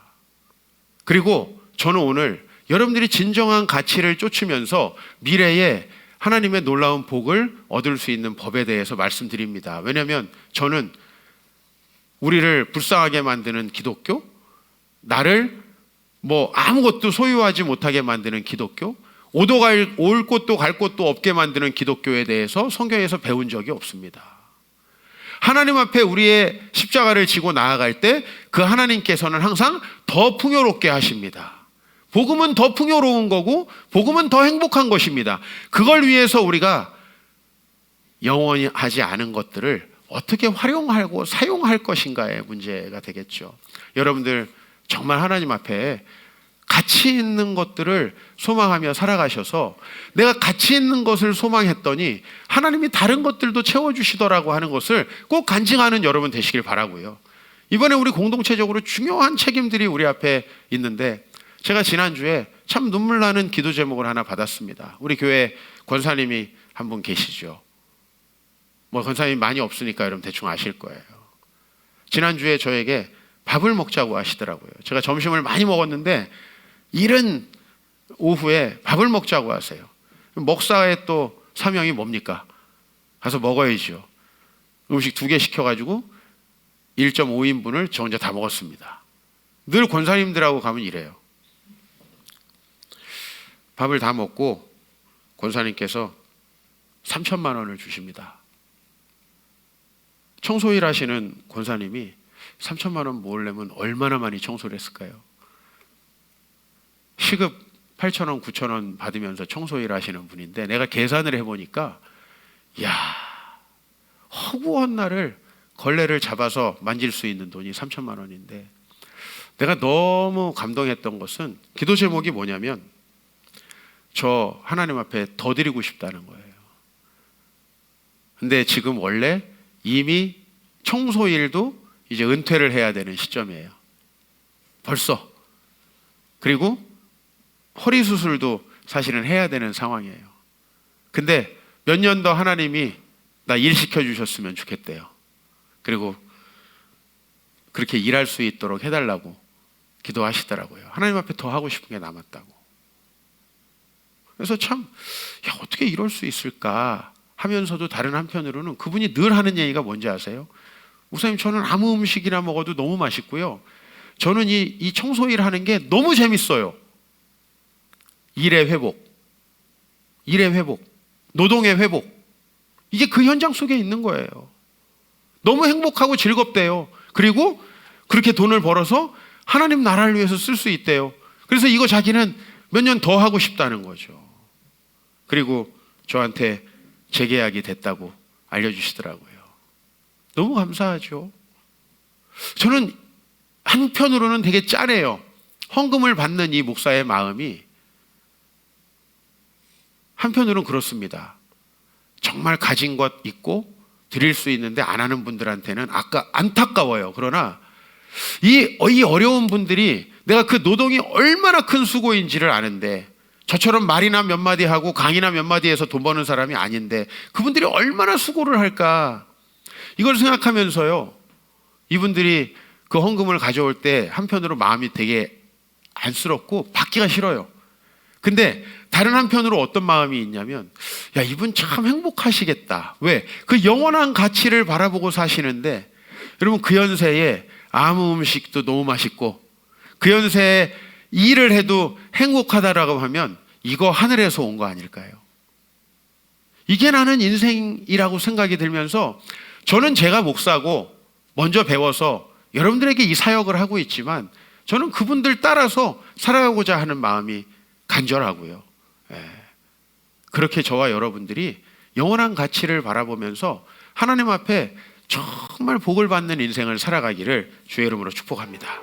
그리고 저는 오늘 여러분들이 진정한 가치를 쫓으면서 미래에 하나님의 놀라운 복을 얻을 수 있는 법에 대해서 말씀드립니다. 왜냐하면 저는 우리를 불쌍하게 만드는 기독교, 나를 뭐 아무것도 소유하지 못하게 만드는 기독교, 올 곳도 갈 곳도 없게 만드는 기독교에 대해서 성경에서 배운 적이 없습니다. 하나님 앞에 우리의 십자가를 지고 나아갈 때 그 하나님께서는 항상 더 풍요롭게 하십니다. 복음은 더 풍요로운 거고 복음은 더 행복한 것입니다. 그걸 위해서 우리가 영원히 하지 않은 것들을 어떻게 활용하고 사용할 것인가의 문제가 되겠죠. 여러분들 정말 하나님 앞에 가치 있는 것들을 소망하며 살아가셔서, 내가 가치 있는 것을 소망했더니 하나님이 다른 것들도 채워주시더라고 하는 것을 꼭 간증하는 여러분 되시길 바라고요. 이번에 우리 공동체적으로 중요한 책임들이 우리 앞에 있는데, 제가 지난주에 참 눈물 나는 기도 제목을 하나 받았습니다. 우리 교회 권사님이 한 분 계시죠. 뭐 권사님이 많이 없으니까 여러분 대충 아실 거예요. 지난주에 저에게 밥을 먹자고 하시더라고요. 제가 점심을 많이 먹었는데 이른 오후에 밥을 먹자고 하세요. 목사의 또 사명이 뭡니까? 가서 먹어야죠. 음식 2개 시켜가지고 1.5인분을 저 혼자 다 먹었습니다. 늘 권사님들하고 가면 이래요. 밥을 다 먹고 권사님께서 3천만 원을 주십니다. 청소일 하시는 권사님이 3천만 원 모으려면 얼마나 많이 청소를 했을까요? 시급 8천 원, 9천 원 받으면서 청소일 하시는 분인데 내가 계산을 해보니까 야, 허구한 날을 걸레를 잡아서 만질 수 있는 돈이 3천만 원인데 내가 너무 감동했던 것은 기도 제목이 뭐냐면 저 하나님 앞에 더 드리고 싶다는 거예요. 근데 지금 원래 이미 청소일도 이제 은퇴를 해야 되는 시점이에요. 벌써. 그리고 허리 수술도 사실은 해야 되는 상황이에요. 근데 몇 년 더 하나님이 나 일 시켜주셨으면 좋겠대요. 그리고 그렇게 일할 수 있도록 해달라고 기도하시더라고요. 하나님 앞에 더 하고 싶은 게 남았다고. 그래서 참, 야, 어떻게 이럴 수 있을까 하면서도 다른 한편으로는 그분이 늘 하는 얘기가 뭔지 아세요? 목사님, 저는 아무 음식이나 먹어도 너무 맛있고요. 저는 이 청소일 하는 게 너무 재밌어요. 일의 회복, 노동의 회복. 이게 그 현장 속에 있는 거예요. 너무 행복하고 즐겁대요. 그리고 그렇게 돈을 벌어서 하나님 나라를 위해서 쓸 수 있대요. 그래서 이거 자기는 몇 년 더 하고 싶다는 거죠. 그리고 저한테 재계약이 됐다고 알려주시더라고요. 너무 감사하죠. 저는 한편으로는 되게 짠해요. 헌금을 받는 이 목사의 마음이 한편으로는 그렇습니다. 정말 가진 것 있고 드릴 수 있는데 안 하는 분들한테는 안타까워요. 그러나 이 어려운 분들이 내가 그 노동이 얼마나 큰 수고인지를 아는데 저처럼 말이나 몇 마디 하고 강의나 몇 마디 해서 돈 버는 사람이 아닌데 그분들이 얼마나 수고를 할까, 이걸 생각하면서요, 이분들이 그 헌금을 가져올 때 한편으로 마음이 되게 안쓰럽고 받기가 싫어요. 근데 다른 한편으로 어떤 마음이 있냐면, 야, 이분 참 행복하시겠다. 왜? 그 영원한 가치를 바라보고 사시는데, 여러분, 그 연세에 아무 음식도 너무 맛있고 그 연세에 일을 해도 행복하다라고 하면 이거 하늘에서 온 거 아닐까요? 이게 나는 인생이라고 생각이 들면서 저는 제가 목사고 먼저 배워서 여러분들에게 이 사역을 하고 있지만 저는 그분들 따라서 살아가고자 하는 마음이 간절하고요. 그렇게 저와 여러분들이 영원한 가치를 바라보면서 하나님 앞에 정말 복을 받는 인생을 살아가기를 주의 이름으로 축복합니다.